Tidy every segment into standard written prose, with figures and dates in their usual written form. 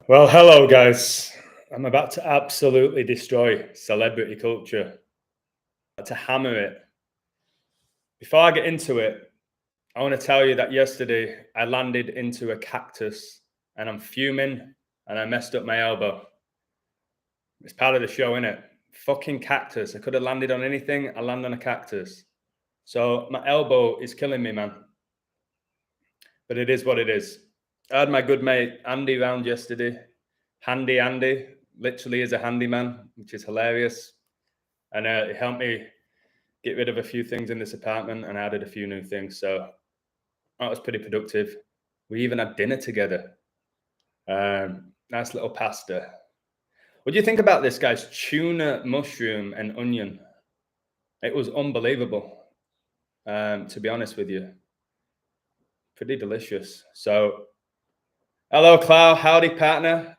Well, hello, guys. I'm about to absolutely destroy celebrity culture, to hammer it. Before I get into it, I want to tell you that yesterday I landed into a cactus and I'm fuming and I messed up my elbow. It's part of the show, innit? Fucking cactus. I could have landed on anything. I land on a cactus. So my elbow is killing me, man. But it is what it is. I had my good mate Andy round yesterday. Handy Andy literally is a handyman, which is hilarious. And it helped me get rid of a few things in this apartment and added a few new things. So that was pretty productive. We even had dinner together. Nice little pasta. What do you think about this, guys? Tuna, mushroom, and onion. It was unbelievable, to be honest with you. Pretty delicious. So, hello, Clow. Howdy, partner.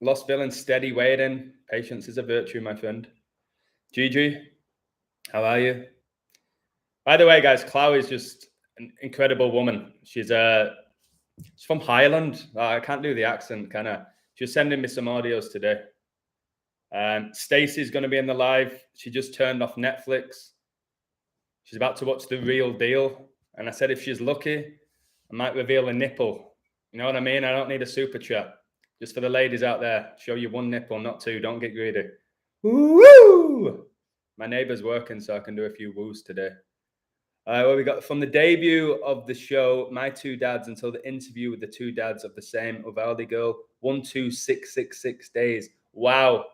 Lost feeling, steady waiting. Patience is a virtue, my friend. Gigi, how are you? By the way, guys, Clow is just an incredible woman. She's from Highland. I can't do the accent, can I? She's sending me some audios today. Stacey's going to be in the live. She just turned off Netflix. She's about to watch The Real Deal. And I said if she's lucky, I might reveal a nipple. You know what I mean? I don't need a super chat. Just for the ladies out there, show you one nipple, not two. Don't get greedy. Woo! My neighbor's working, so I can do a few woos today. Well, we got from the debut of the show, My Two Dads, until the interview with the two dads of the same Uvalde girl, 12666 days. Wow.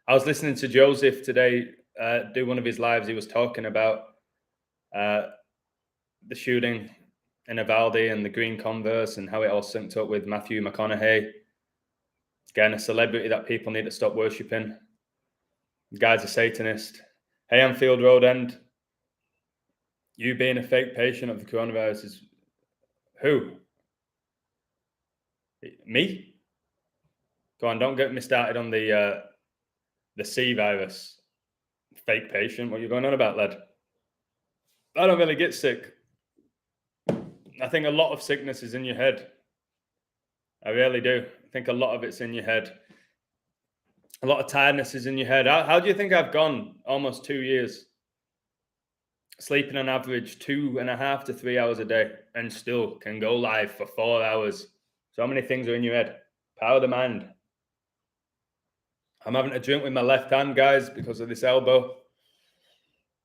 I was listening to Joseph today do one of his lives. He was talking about the shooting in Uvalde and the green Converse and how it all synced up with Matthew McConaughey. Again, a celebrity that people need to stop worshipping. The guy's a Satanist. Hey, Anfield Road End. You being a fake patient of the coronavirus is who? Me? Go on, don't get me started on the C virus. Fake patient. What are you going on about, lad? I don't really get sick. I think a lot of sickness is in your head. I really do. I think a lot of it's in your head. A lot of tiredness is in your head. How do you think I've gone almost 2 years? Sleeping on average 2.5 to 3 hours a day and still can go live for 4 hours. So many things are in your head. Power of the mind. I'm having a drink with my left hand, guys, because of this elbow.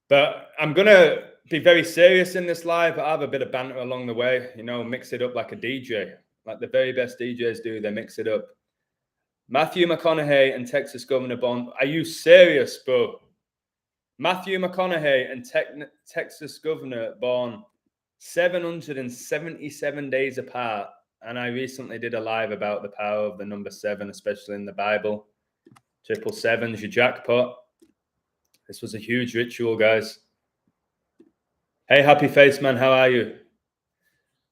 But I'm going to be very serious in this live. I have a bit of banter along the way, you know, mix it up like a DJ. Like the very best DJs do, they mix it up. Matthew McConaughey and Texas Governor Bond. Are you serious, bro? Matthew McConaughey and Texas Governor born 777 days apart. And I recently did a live about the power of the number 7, especially in the Bible. 777's your jackpot. This was a huge ritual, guys. Hey, Happy Face Man, how are you?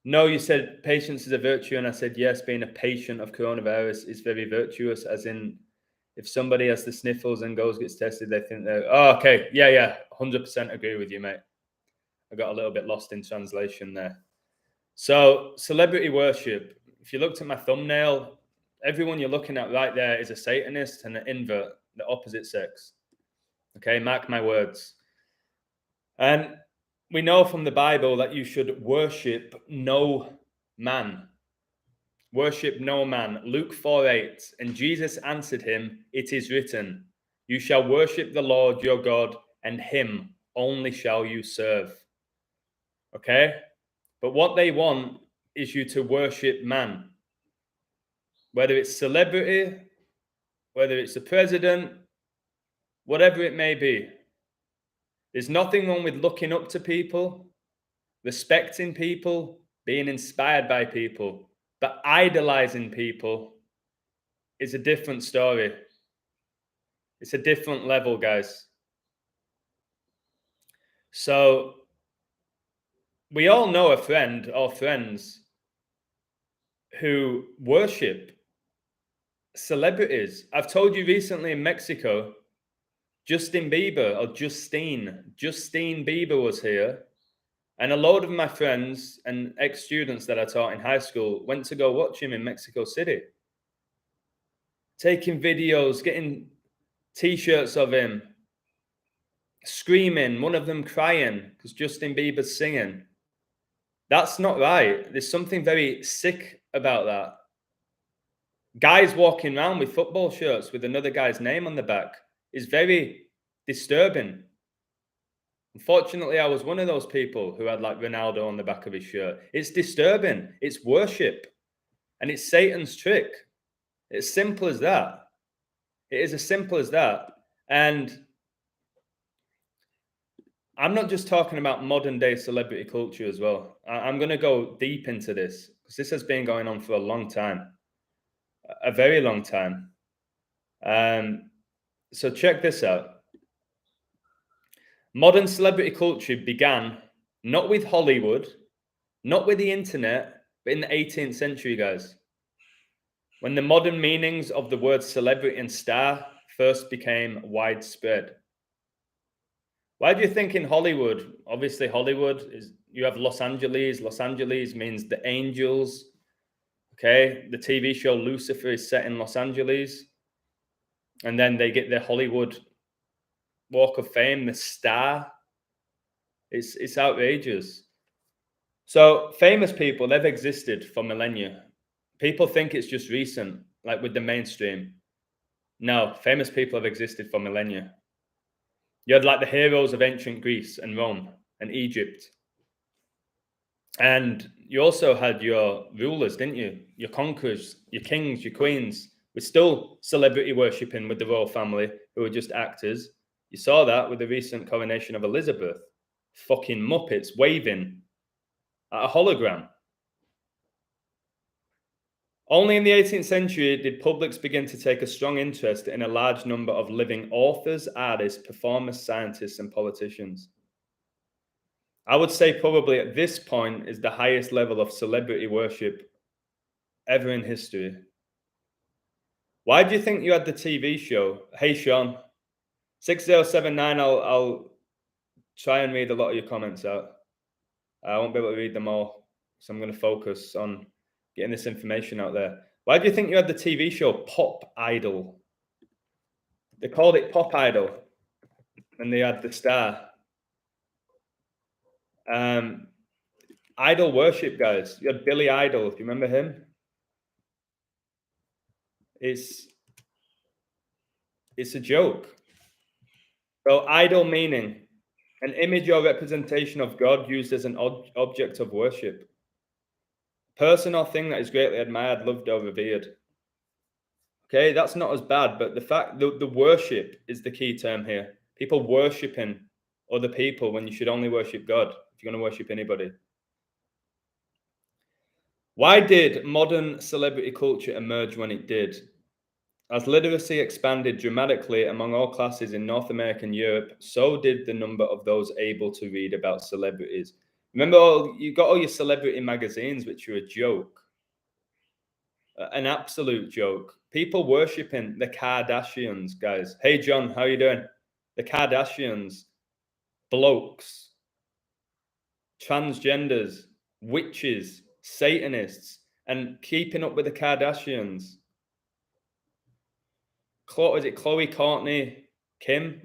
No, you said patience is a virtue, and I said yes, being a patient of coronavirus is very virtuous, as in if somebody has the sniffles and gets tested, they think they're, oh, okay, yeah, 100% agree with you, mate. I got a little bit lost in translation there. So, celebrity worship. If you looked at my thumbnail, everyone you're looking at right there is a Satanist and an invert, the opposite sex. Okay, mark my words. And we know from the Bible that you should worship no man. Worship no man. Luke 4:8. And Jesus answered him, it is written, you shall worship the Lord your God, and him only shall you serve. Okay? But what they want is you to worship man. Whether it's celebrity, whether it's the president, whatever it may be. There's nothing wrong with looking up to people, respecting people, being inspired by people, but idolizing people is a different story. It's a different level, guys. So we all know a friend or friends who worship celebrities. I've told you recently in Mexico, Justine Bieber was here, And a load of my friends and ex-students that I taught in high school went to go watch him in Mexico City. Taking videos, getting t-shirts of him, screaming, one of them crying because Justin Bieber's singing. That's not right. There's something very sick about that. Guys walking around with football shirts with another guy's name on the back is very disturbing. Unfortunately, I was one of those people who had like Ronaldo on the back of his shirt. It's disturbing. It's worship. And it's Satan's trick. It's simple as that. It is as simple as that. And I'm not just talking about modern day celebrity culture as well. I'm going to go deep into this because this has been going on for a long time, a very long time. So check this out. Modern celebrity culture began not with Hollywood, not with the internet, but in the 18th century, guys. When the modern meanings of the words celebrity and star first became widespread. Why do you think in Hollywood, obviously Hollywood is, you have Los Angeles. Los Angeles means the angels. Okay. The TV show Lucifer is set in Los Angeles. And then they get the Hollywood Walk of Fame, the star. It's outrageous. So famous people, they've existed for millennia. People think it's just recent, like with the mainstream. No, famous people have existed for millennia. You had like the heroes of ancient Greece and Rome and Egypt. And you also had your rulers, didn't you? Your conquerors, your kings, your queens. We're still celebrity worshipping with the royal family who are just actors. You saw that with the recent coronation of Elizabeth. Fucking Muppets waving at a hologram. Only in the 18th century did publics begin to take a strong interest in a large number of living authors, artists, performers, scientists, and politicians. I would say probably at this point is the highest level of celebrity worship ever in history. Why do you think you had the TV show? Hey, Sean, 6079, I'll try and read a lot of your comments out. I won't be able to read them all, so I'm going to focus on getting this information out there. Why do you think you had the TV show Pop Idol? They called it Pop Idol, and they had the star. Idol worship, guys. You had Billy Idol. Do you remember him? It's a joke. So idol meaning an image or representation of God used as an object of worship. Person or thing that is greatly admired, loved, or revered. Okay, that's not as bad, but the fact the worship is the key term here. People worshiping other people when you should only worship God if you're going to worship anybody. Why did modern celebrity culture emerge when it did? As literacy expanded dramatically among all classes in North America and Europe, so did the number of those able to read about celebrities. Remember, you got all your celebrity magazines, which are a joke, an absolute joke. People worshipping the Kardashians, guys. Hey, John, how you doing? The Kardashians, blokes, transgenders, witches, Satanists, and keeping up with the Kardashians. Is it Chloe, Courtney, Kim,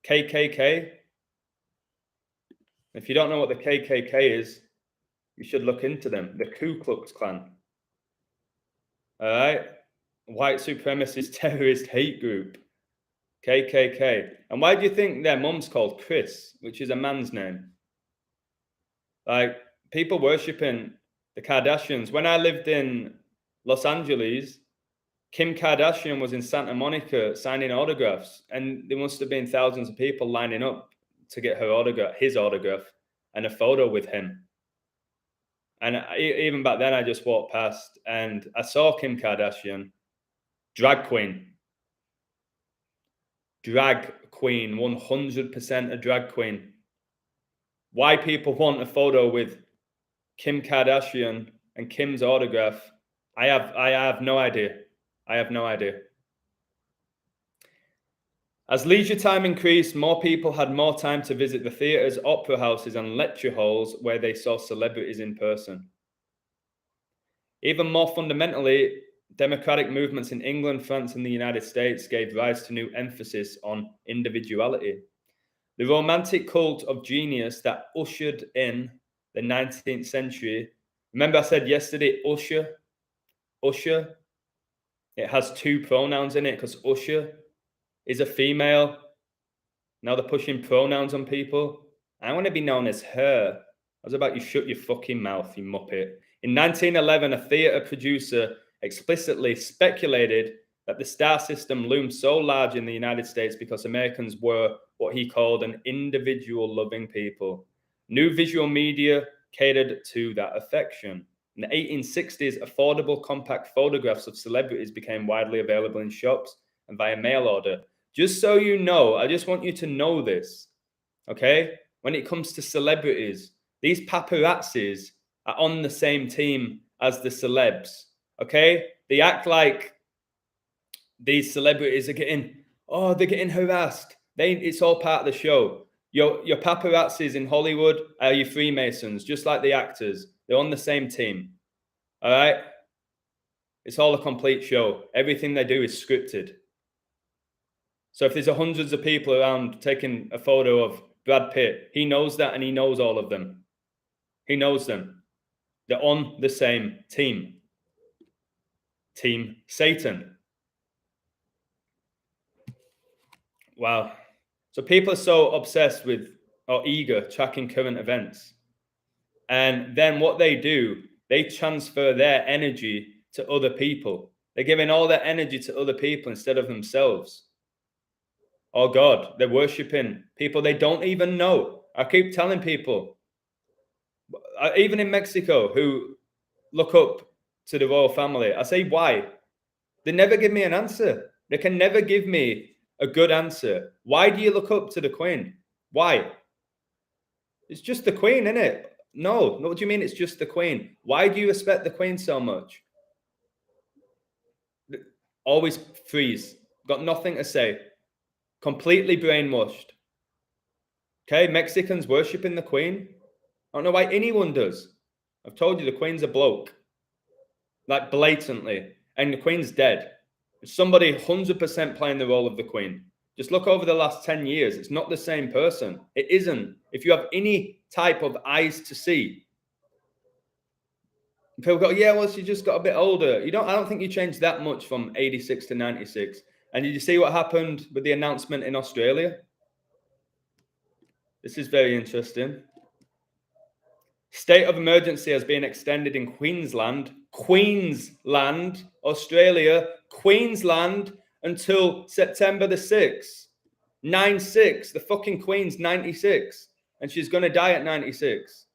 KKK? If you don't know what the KKK is, you should look into them. The Ku Klux Klan. All right? White supremacist terrorist hate group. KKK. And why do you think their mum's called Chris, which is a man's name? Like, people worshipping the Kardashians. When I lived in Los Angeles, Kim Kardashian was in Santa Monica signing autographs, and there must have been thousands of people lining up to get her autograph, his autograph, and a photo with him. And even back then, I just walked past and I saw Kim Kardashian, drag queen, 100% a drag queen. Why people want a photo with Kim Kardashian and Kim's autograph, I have no idea. I have no idea. As leisure time increased, more people had more time to visit the theatres, opera houses, and lecture halls where they saw celebrities in person. Even more fundamentally, democratic movements in England, France, and the United States gave rise to new emphasis on individuality. The romantic cult of genius that ushered in the 19th century. Remember I said yesterday, usher? It has two pronouns in it because usher is a female. Now they're pushing pronouns on people. I want to be known as her. How's about you shut your fucking mouth, you muppet? In 1911, a theatre producer explicitly speculated that the star system loomed so large in the United States because Americans were what he called an individual loving people. New visual media catered to that affection. In the 1860s, affordable compact photographs of celebrities became widely available in shops and via mail order. Just so you know, I just want you to know this, okay? When it comes to celebrities, these paparazzis are on the same team as the celebs, okay? They act like these celebrities are they're getting harassed. It's all part of the show. Your paparazzis in Hollywood are your Freemasons, just like the actors. They're on the same team, all right? It's all a complete show. Everything they do is scripted. So if there's hundreds of people around taking a photo of Brad Pitt, he knows that and he knows all of them. He knows them. They're on the same team. Team Satan. Wow. So people are so obsessed with or eager tracking current events. And then what they do, they transfer their energy to other people. They're giving all their energy to other people instead of themselves. Oh God, they're worshipping people they don't even know. I keep telling people, even in Mexico, who look up to the royal family, I say, why? They never give me an answer. They can never give me a good answer. Why do you look up to the Queen? Why? It's just the Queen, isn't it? No, what do you mean it's just the Queen? Why do you respect the Queen so much? Always freeze. Got nothing to say. Completely brainwashed. Okay, Mexicans worshipping the Queen. I don't know why anyone does. I've told you the Queen's a bloke. Like blatantly. And the Queen's dead. It's somebody 100% playing the role of the Queen. Just look over the last 10 years. It's not the same person. It isn't. If you have any type of eyes to see. People go, yeah, well, she just got a bit older. I don't think you changed that much from 86 to 96. And did you see what happened with the announcement in Australia? This is very interesting. State of emergency has been extended in Queensland, Australia, Queensland, until September the 6th. 9-6. The fucking Queen's 96. And she's going to die at 96.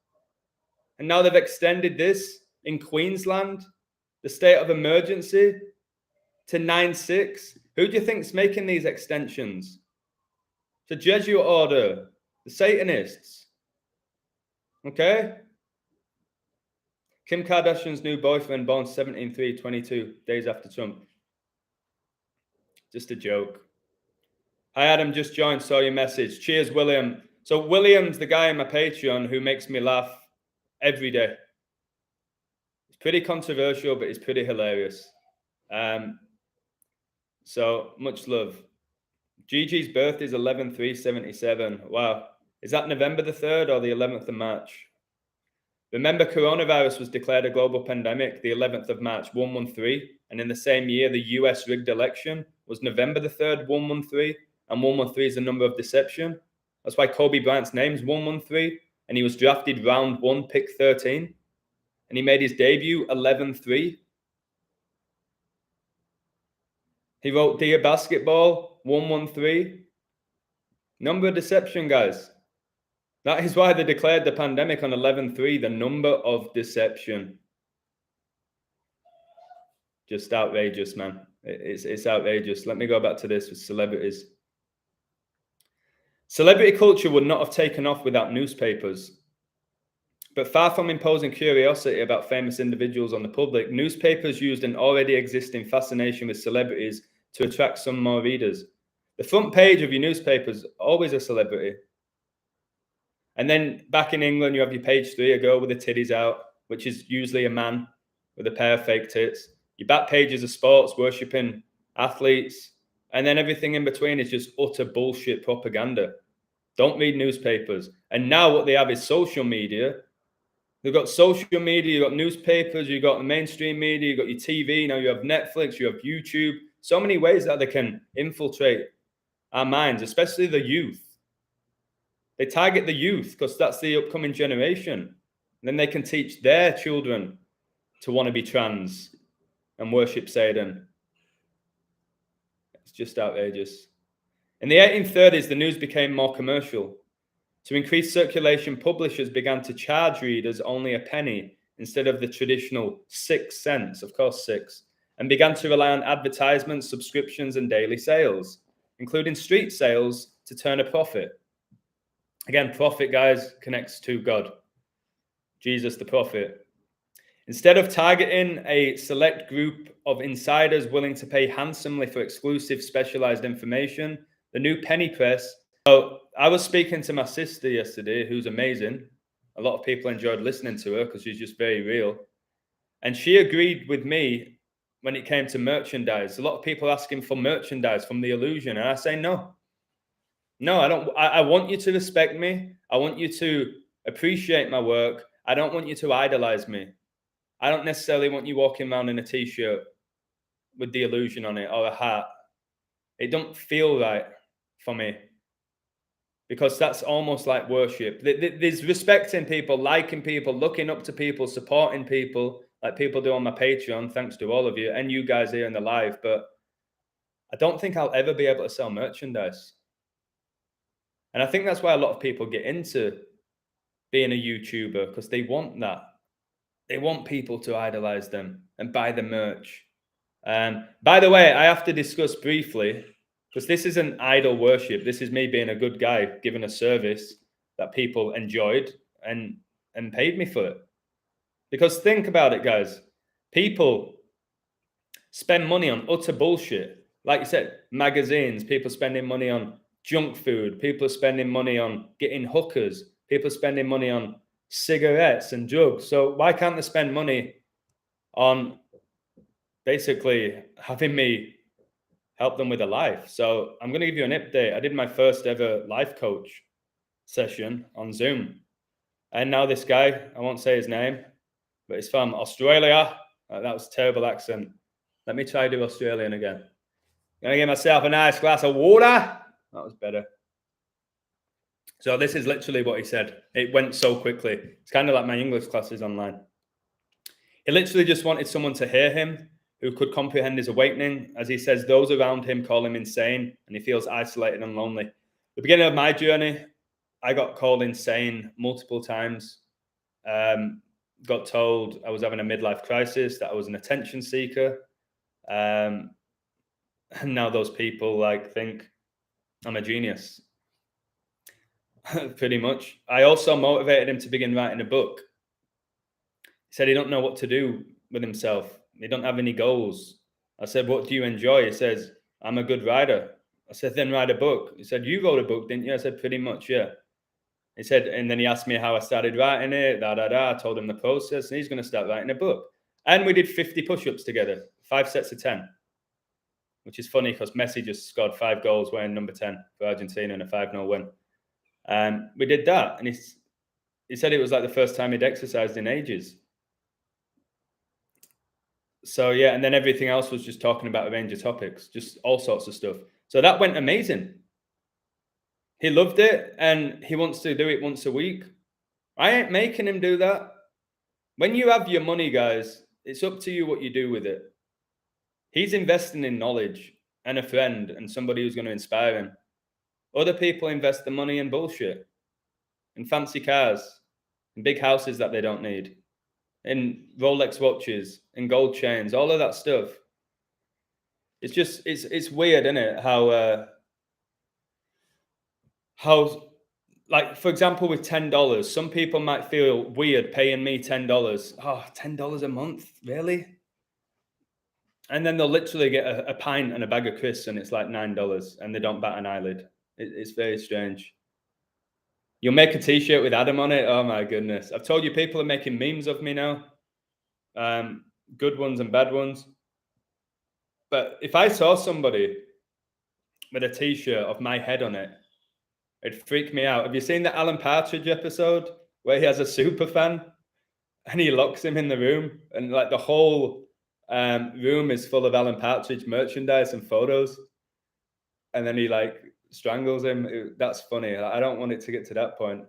And now they've extended this in Queensland, the state of emergency, to 9-6. Who do you think's making these extensions? The Jesuit order, the Satanists. Okay? Kim Kardashian's new boyfriend born 17/3, 22 days after Trump. Just a joke. Hi, Adam, just joined, saw your message. Cheers, William. So William's the guy on my Patreon who makes me laugh every day. It's pretty controversial, but it's pretty hilarious. So much love. Gigi's birthday is 11/3/77. Wow. Is that November the 3rd or the 11th of March? Remember, coronavirus was declared a global pandemic the 11th of March, 113. And in the same year, the US rigged election was November the 3rd, 113. And 113 is the number of deception. That's why Kobe Bryant's name is 113. And he was drafted round 1, pick 13. And he made his debut 11/3. He wrote Dear Basketball 113. Number of deception, guys. That is why they declared the pandemic on 11/3, the number of deception. Just outrageous, man. It's outrageous. Let me go back to this with celebrities. Celebrity culture would not have taken off without newspapers. But far from imposing curiosity about famous individuals on the public, newspapers used an already existing fascination with celebrities to attract some more readers. The front page of your newspaper is always a celebrity. And then back in England, you have your page 3, a girl with the titties out, which is usually a man with a pair of fake tits. Your back pages are sports, worshipping athletes. And then everything in between is just utter bullshit propaganda. Don't read newspapers. And now what they have is social media. They've got social media, you've got newspapers, you've got the mainstream media, you've got your TV, now you have Netflix, you have YouTube. So many ways that they can infiltrate our minds, especially the youth. They target the youth because that's the upcoming generation. And then they can teach their children to want to be trans and worship Satan. It's just outrageous. In the 1830s, the news became more commercial. To increase circulation, publishers began to charge readers only a penny instead of the traditional 6 cents, of course 6, and began to rely on advertisements, subscriptions, and daily sales, including street sales, to turn a profit. Again, profit, guys, connects to God. Jesus, the prophet. Instead of targeting a select group of insiders willing to pay handsomely for exclusive, specialized information, the new penny press. So I was speaking to my sister yesterday, who's amazing. A lot of people enjoyed listening to her because she's just very real. And she agreed with me when it came to merchandise. A lot of people asking for merchandise from the illusion. And I say, no, I don't. I want you to respect me. I want you to appreciate my work. I don't want you to idolize me. I don't necessarily want you walking around in a t-shirt with the illusion on it or a hat. It don't feel right for me because that's almost like worship. There's respecting people, liking people, looking up to people, supporting people like people do on my Patreon. Thanks to all of you and you guys here in the live. But I don't think I'll ever be able to sell merchandise. And I think that's why a lot of people get into being a YouTuber because they want that. They want people to idolize them and buy the merch. By the way, I have to discuss briefly, because this isn't idol worship. This is me being a good guy, giving a service that people enjoyed and paid me for it. Because think about it, guys. People spend money on utter bullshit. Like you said, magazines, people spending money on junk food, people are spending money on getting hookers, people are spending money on cigarettes and drugs. So why can't they spend money on basically having me help them with a life? So I'm going to give you an update. I did my first ever life coach session on Zoom. And now this guy, I won't say his name, but he's from Australia. That was a terrible accent. Let me try to do Australian again. Gonna get myself a nice glass of water. That was better. So this is literally what he said. It went so quickly. It's kind of like my English classes online. He literally just wanted someone to hear him who could comprehend his awakening. As he says, those around him call him insane and he feels isolated and lonely. The beginning of my journey, I got called insane multiple times. Got told I was having a midlife crisis, that I was an attention seeker. And now those people think I'm a genius. Pretty much. I also motivated him to begin writing a book. He said he don't know what to do with himself. He don't have any goals. I said, what do you enjoy? He says, I'm a good writer. I said, then write a book. He said, you wrote a book, didn't you? I said, pretty much, yeah. He said, and then he asked me how I started writing it, I told him the process, and he's going to start writing a book. And we did 50 push-ups together, 5 sets of 10, which is funny because Messi just scored 5 goals wearing number 10 for Argentina in a 5-0 win. We did that, and he said it was like the first time he'd exercised in ages. So yeah, and then everything else was just talking about a range of topics, just all sorts of stuff. So that went amazing. He loved it, and he wants to do it once a week. I ain't making him do that. When you have your money, guys, it's up to you what you do with it. He's investing in knowledge and a friend and somebody who's going to inspire him. Other people invest the money in bullshit, in fancy cars, in big houses that they don't need, in Rolex watches, in gold chains, all of that stuff. It's just, it's weird, isn't it? How, like, for example, with $10, some people might feel weird paying me $10. Oh, $10 a month? Really? And then they'll literally get a pint and a bag of crisps, and it's like $9, and they don't bat an eyelid. It's very strange. You'll make a T-shirt with Adam on it. Oh my goodness! I've told you, people are making memes of me now, good ones and bad ones. But if I saw somebody with a T-shirt of my head on it, it'd freak me out. Have you seen the Alan Partridge episode where he has a super fan and he locks him in the room, and like the whole room is full of Alan Partridge merchandise and photos, and then he like strangles him? That's funny. I don't want it to get to that point.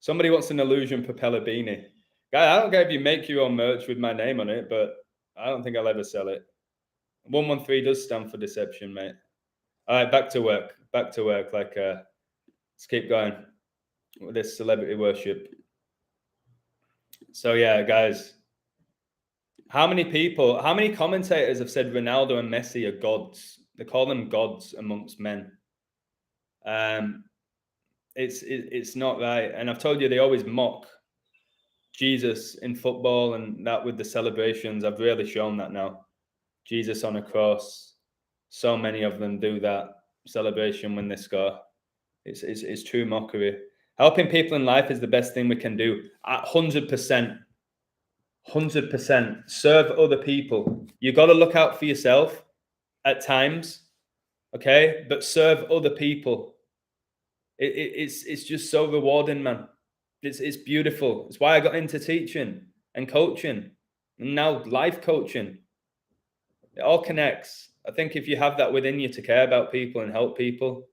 Somebody wants an illusion propeller beanie. Guy, I don't care if you make your own merch with my name on it, but I don't think I'll ever sell it. 113 does stand for deception, mate. All right, back to work. Back to work. Like, let's keep going with this celebrity worship. So yeah, guys, how many commentators have said Ronaldo and Messi are gods? They call them gods amongst men. It's not right. And I've told you, they always mock Jesus in football, and that with the celebrations. I've really shown that now. Jesus on a cross. So many of them do that celebration when they score. It's true mockery. Helping people in life is the best thing we can do. 100%. 100%. Serve other people. You got to look out for yourself at times, okay? But serve other people. It's just so rewarding, man. It's beautiful. It's why I got into teaching and coaching, and now life coaching. It all connects. I think if you have that within you to care about people and help people,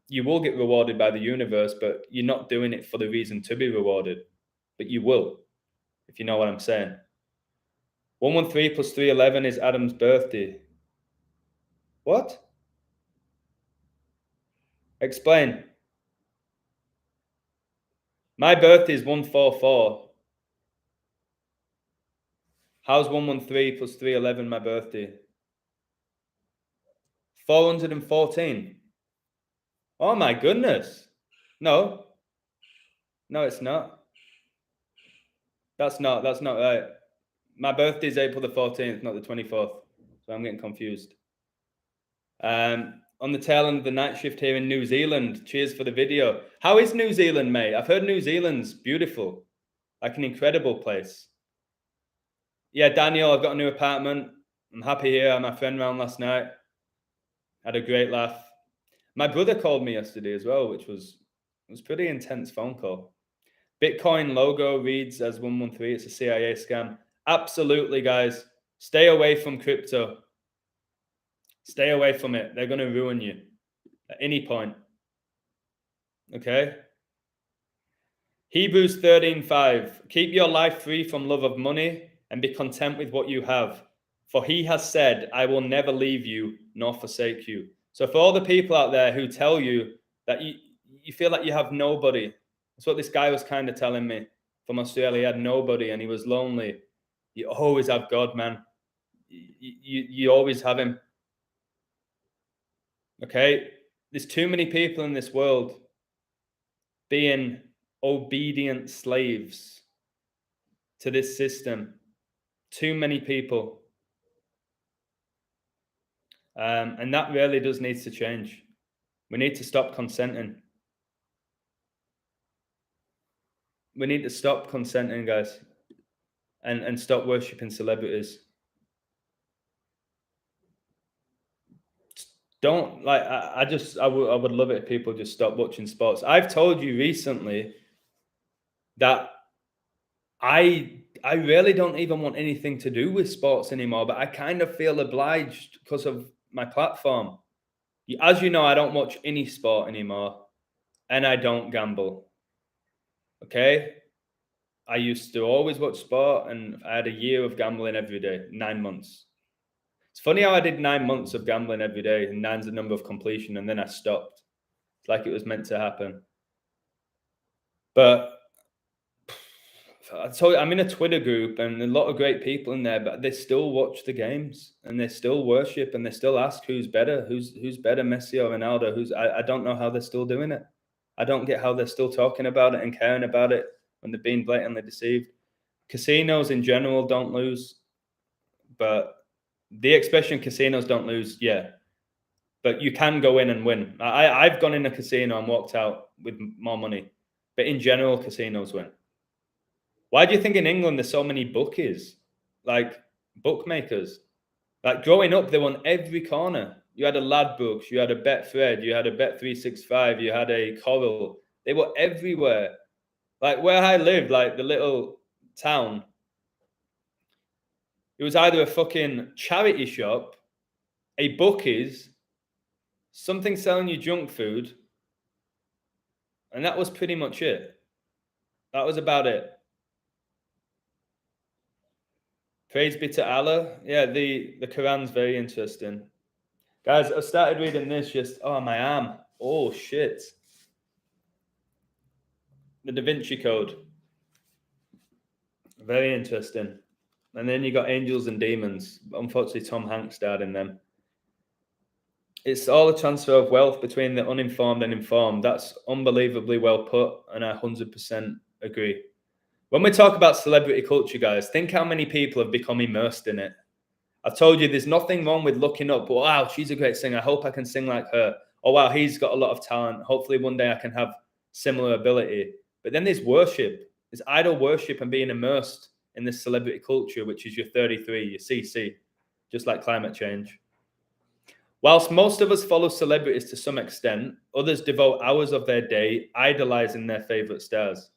you will get rewarded by the universe, but you're not doing it for the reason to be rewarded. But you will, if you know what I'm saying. 113 plus 311 is Adam's birthday. What? Explain. My birthday is 144. How's 113 plus 311 my birthday? 414. Oh my goodness. No, it's not. That's not right. My birthday is April the 14th, not the 24th. So I'm getting confused. On the tail end of the night shift here in New Zealand. Cheers for the video. How is New Zealand, mate? I've heard New Zealand's beautiful. Like an incredible place. Yeah, Daniel, I've got a new apartment. I'm happy here. I had my friend round last night. Had a great laugh. My brother called me yesterday as well, which was pretty intense phone call. Bitcoin logo reads as 113. It's a CIA scam. Absolutely, guys. Stay away from crypto. Stay away from it. They're going to ruin you at any point. Okay? Hebrews 13:5. Keep your life free from love of money and be content with what you have. For he has said, I will never leave you nor forsake you. So for all the people out there who tell you that you feel like you have nobody, that's what this guy was kind of telling me from Australia. He had nobody and he was lonely. You always have God, man. You always have him. Okay? There's too many people in this world being obedient slaves to this system. Too many people. And that really does need to change. We need to stop consenting. We need to stop consenting, guys, and stop worshipping celebrities. Don't like. I would love it if people just stop watching sports. I've told you recently that I really don't even want anything to do with sports anymore, but I kind of feel obliged because of my platform. As you know, I don't watch any sport anymore, and I don't gamble. Okay? I used to always watch sport, and I had a year of gambling every day, 9 months. It's funny how I did 9 months of gambling every day, and 9's the number of completion, and then I stopped. It's like it was meant to happen. But I told you, I'm in a Twitter group, and a lot of great people in there, but they still watch the games, and they still worship, and they still ask who's better, who's better, Messi or Ronaldo. I don't know how they're still doing it. I don't get how they're still talking about it and caring about it when they're being blatantly deceived. Casinos in general don't lose, but The expression casinos don't lose, yeah. But you can go in and win. I've gone in a casino and walked out with more money. But in general, casinos win. Why do you think in England there's so many bookies? Like bookmakers? Like growing up, they were on every corner. You had a Ladbrokes, you had a Betfred, you had a Bet365, you had a Coral. They were everywhere. Like where I lived, like the little town, it was either a fucking charity shop, a bookies, something selling you junk food, and that was pretty much it. That was about it. Praise be to Allah. Yeah, the Quran's very interesting. Guys, I started reading this just, oh, my arm. Oh, shit. The Da Vinci Code. Very interesting. And then you got Angels and Demons. Unfortunately, Tom Hanks starred in them. It's all a transfer of wealth between the uninformed and informed. That's unbelievably well put, and I 100% agree. When we talk about celebrity culture, guys, think how many people have become immersed in it. I've told you there's nothing wrong with looking up, wow, she's a great singer. I hope I can sing like her. Oh, wow, he's got a lot of talent. Hopefully one day I can have similar ability. But then there's worship. There's idol worship and being immersed in this celebrity culture, which is your 33, your CC, just like climate change. Whilst most of us follow celebrities to some extent, others devote hours of their day idolizing their favorite stars.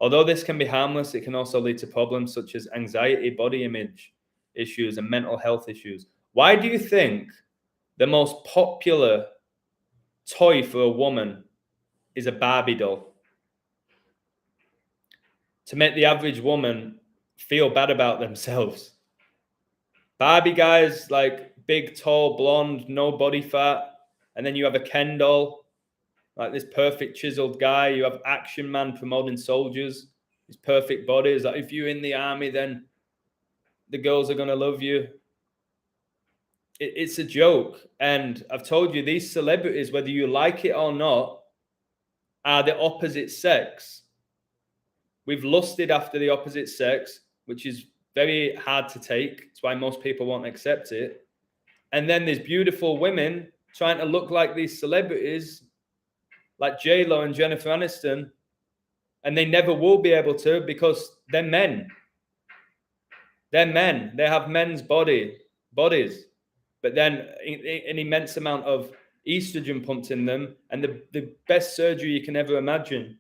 Although this can be harmless, it can also lead to problems such as anxiety, body image issues, and mental health issues. Why do you think the most popular toy for a woman is a Barbie doll? To make the average woman feel bad about themselves. Barbie guys, like big, tall, blonde, no body fat. And then you have a Ken doll, like this perfect chiseled guy. You have Action Man promoting soldiers, his perfect body. Is like, if you're in the army, then the girls are going to love you. It's a joke. And I've told you, these celebrities, whether you like it or not, are the opposite sex. We've lusted after the opposite sex, which is very hard to take. It's why most people won't accept it. And then there's beautiful women trying to look like these celebrities, like J-Lo and Jennifer Aniston, and they never will be able to because they're men. They're men. They have men's bodies. But then an immense amount of estrogen pumped in them, and the best surgery you can ever imagine.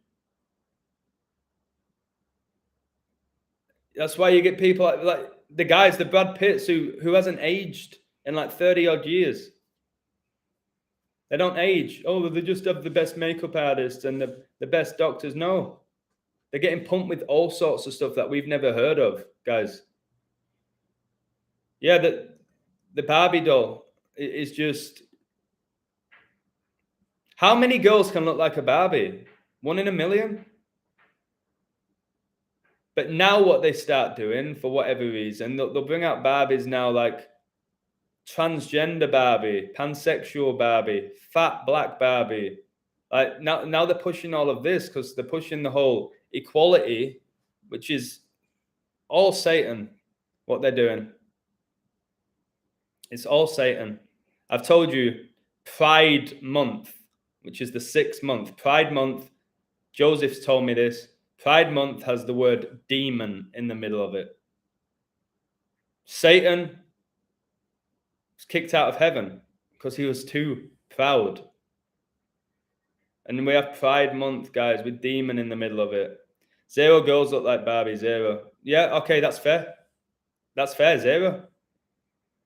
That's why you get people like the guys, the Brad Pitts, who hasn't aged in like 30 odd years. They don't age. Oh, they just have the best makeup artists and the best doctors. No, they're getting pumped with all sorts of stuff that we've never heard of, guys. Yeah, the Barbie doll is just... How many girls can look like a Barbie? 1 in a million? But now what they start doing, for whatever reason, they'll bring out Barbies now like transgender Barbie, pansexual Barbie, fat black Barbie. Like now they're pushing all of this because they're pushing the whole equality, which is all Satan, what they're doing. It's all Satan. I've told you, Pride Month, which is the 6th month, Pride Month, Joseph's told me this, Pride Month has the word demon in the middle of it. Satan was kicked out of heaven because he was too proud. And we have Pride Month, guys, with demon in the middle of it. 0 girls look like Barbie, 0. Yeah, okay, that's fair. That's fair, 0.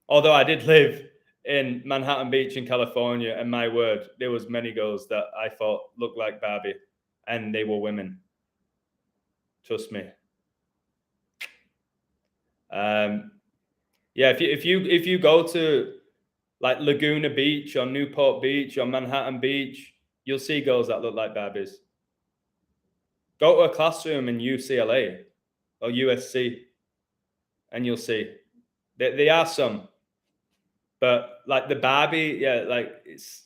Although I did live in Manhattan Beach in California, and my word, there was many girls that I thought looked like Barbie, and they were women. Trust me. Yeah, if you go to like Laguna Beach or Newport Beach or Manhattan Beach, you'll see girls that look like Barbies. Go to a classroom in UCLA or USC, and you'll see. There are some, but like the Barbie, yeah, like it's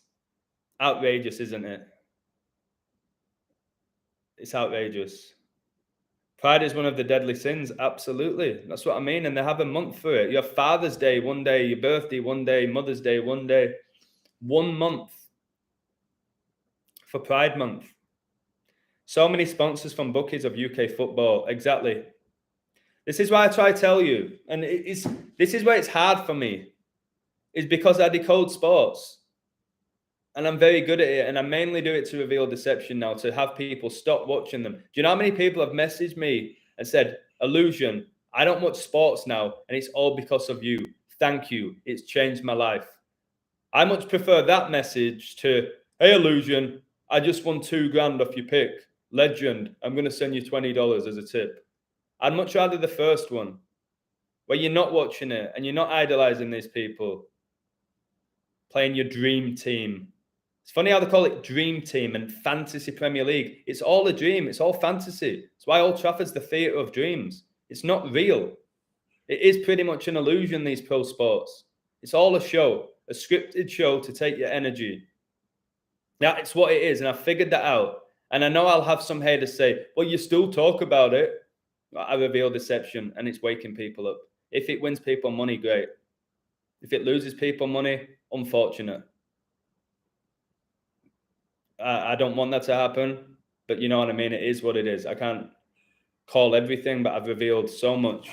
outrageous, isn't it? It's outrageous. Pride is one of the deadly sins. Absolutely. That's what I mean. And they have a month for it. You have Father's Day one day, your birthday one day, Mother's Day one day. 1 month for Pride Month. So many sponsors from bookies of UK football. Exactly. This is why I try to tell you. And this is where it's hard for me. Is because I decode sports. And I'm very good at it. And I mainly do it to reveal deception now, to have people stop watching them. Do you know how many people have messaged me and said, Illusion, I don't watch sports now, and it's all because of you. Thank you. It's changed my life. I much prefer that message to, hey, Illusion, I just won $2,000 off your pick. Legend, I'm going to send you $20 as a tip. I'd much rather the first one, where you're not watching it and you're not idolizing these people, playing your dream team. It's funny how they call it dream team and fantasy Premier League. It's all a dream. It's all fantasy. It's why Old Trafford's the theatre of dreams. It's not real. It is pretty much an illusion, these pro sports. It's all a show, a scripted show to take your energy. That's what it is, and I figured that out. And I know I'll have some haters say, well, you still talk about it. I reveal deception, and it's waking people up. If it wins people money, great. If it loses people money, unfortunate. I don't want that to happen, but you know what I mean? It is what it is. I can't call everything, but I've revealed so much,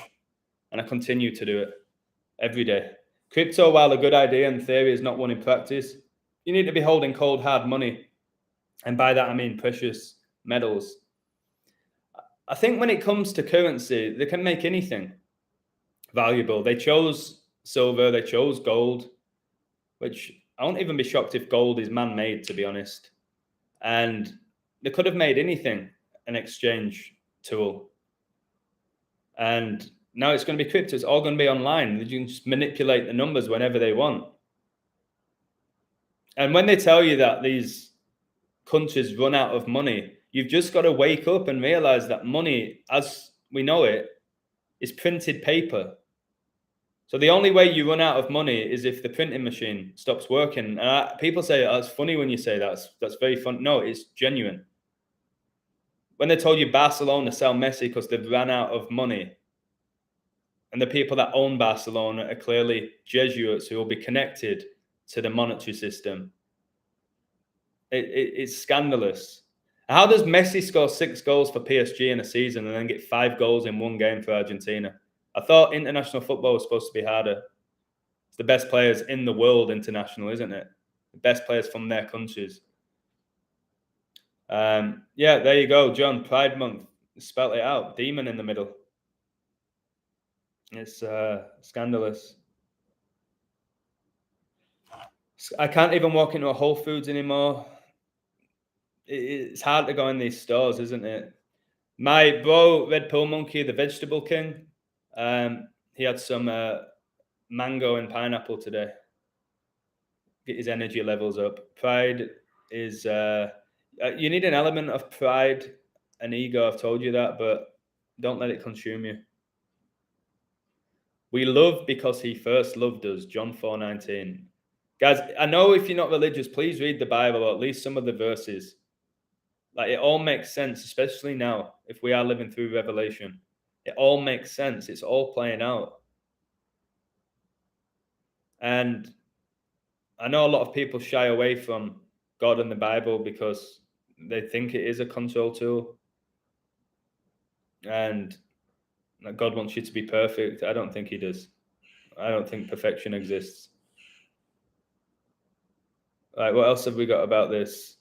and I continue to do it every day. Crypto, while a good idea in theory, is not one in practice. You need to be holding cold, hard money. And by that, I mean precious metals. I think when it comes to currency, they can make anything valuable. They chose silver, they chose gold, which I won't even be shocked if gold is man-made, to be honest. And they could have made anything an exchange tool. And now it's going to be crypto. It's all going to be online. You can just manipulate the numbers whenever they want. And when they tell you that these countries run out of money, you've just got to wake up and realize that money, as we know it, is printed paper. So the only way you run out of money is if the printing machine stops working. And people say, oh, it's funny when you say that. That's very fun. No, it's genuine. When they told you Barcelona sell Messi because they've ran out of money, and the people that own Barcelona are clearly Jesuits who will be connected to the monetary system, it's scandalous. How does Messi score 6 goals for PSG in a season and then get 5 goals in one game for Argentina? I thought international football was supposed to be harder. It's the best players in the world international, isn't it? The best players from their countries. Yeah, there you go, John. Pride Month. Spelt it out. Demon in the middle. It's scandalous. I can't even walk into a Whole Foods anymore. It's hard to go in these stores, isn't it? My bro, Red Pill Monkey, the vegetable king, he had some mango and pineapple today. Get his energy levels up. Pride is... you need an element of pride and ego, I've told you that, but don't let it consume you. We love because he first loved us, John 4:19. Guys, I know if you're not religious, please read the Bible, or at least some of the verses. Like, it all makes sense, especially now, if we are living through Revelation. It all makes sense. It's all playing out. And I know a lot of people shy away from God and the Bible because they think it is a control tool. And that God wants you to be perfect. I don't think he does. I don't think perfection exists. All right, what else have we got about this?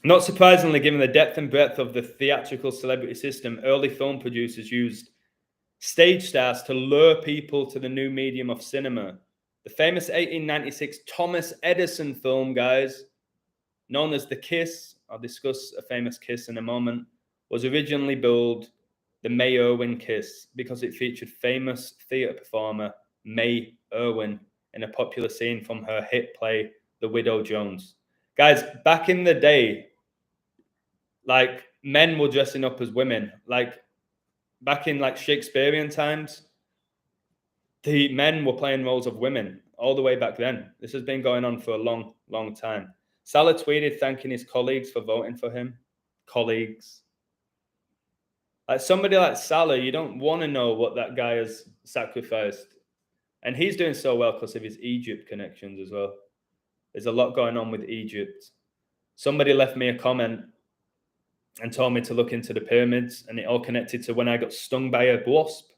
Not surprisingly, given the depth and breadth of the theatrical celebrity system, early film producers used stage stars to lure people to the new medium of cinema. The famous 1896 Thomas Edison film, guys, known as The Kiss, I'll discuss a famous kiss in a moment, was originally billed the May Irwin Kiss because it featured famous theatre performer May Irwin in a popular scene from her hit play, The Widow Jones. Guys, back in the day, like, men were dressing up as women. Like, back in, like, Shakespearean times, the men were playing roles of women all the way back then. This has been going on for a long, long time. Salah tweeted thanking his colleagues for voting for him. Colleagues. Like somebody like Salah, you don't want to know what that guy has sacrificed. And he's doing so well because of his Egypt connections as well. There's a lot going on with Egypt. Somebody left me a comment and told me to look into the pyramids, and it all connected to when I got stung by a wasp.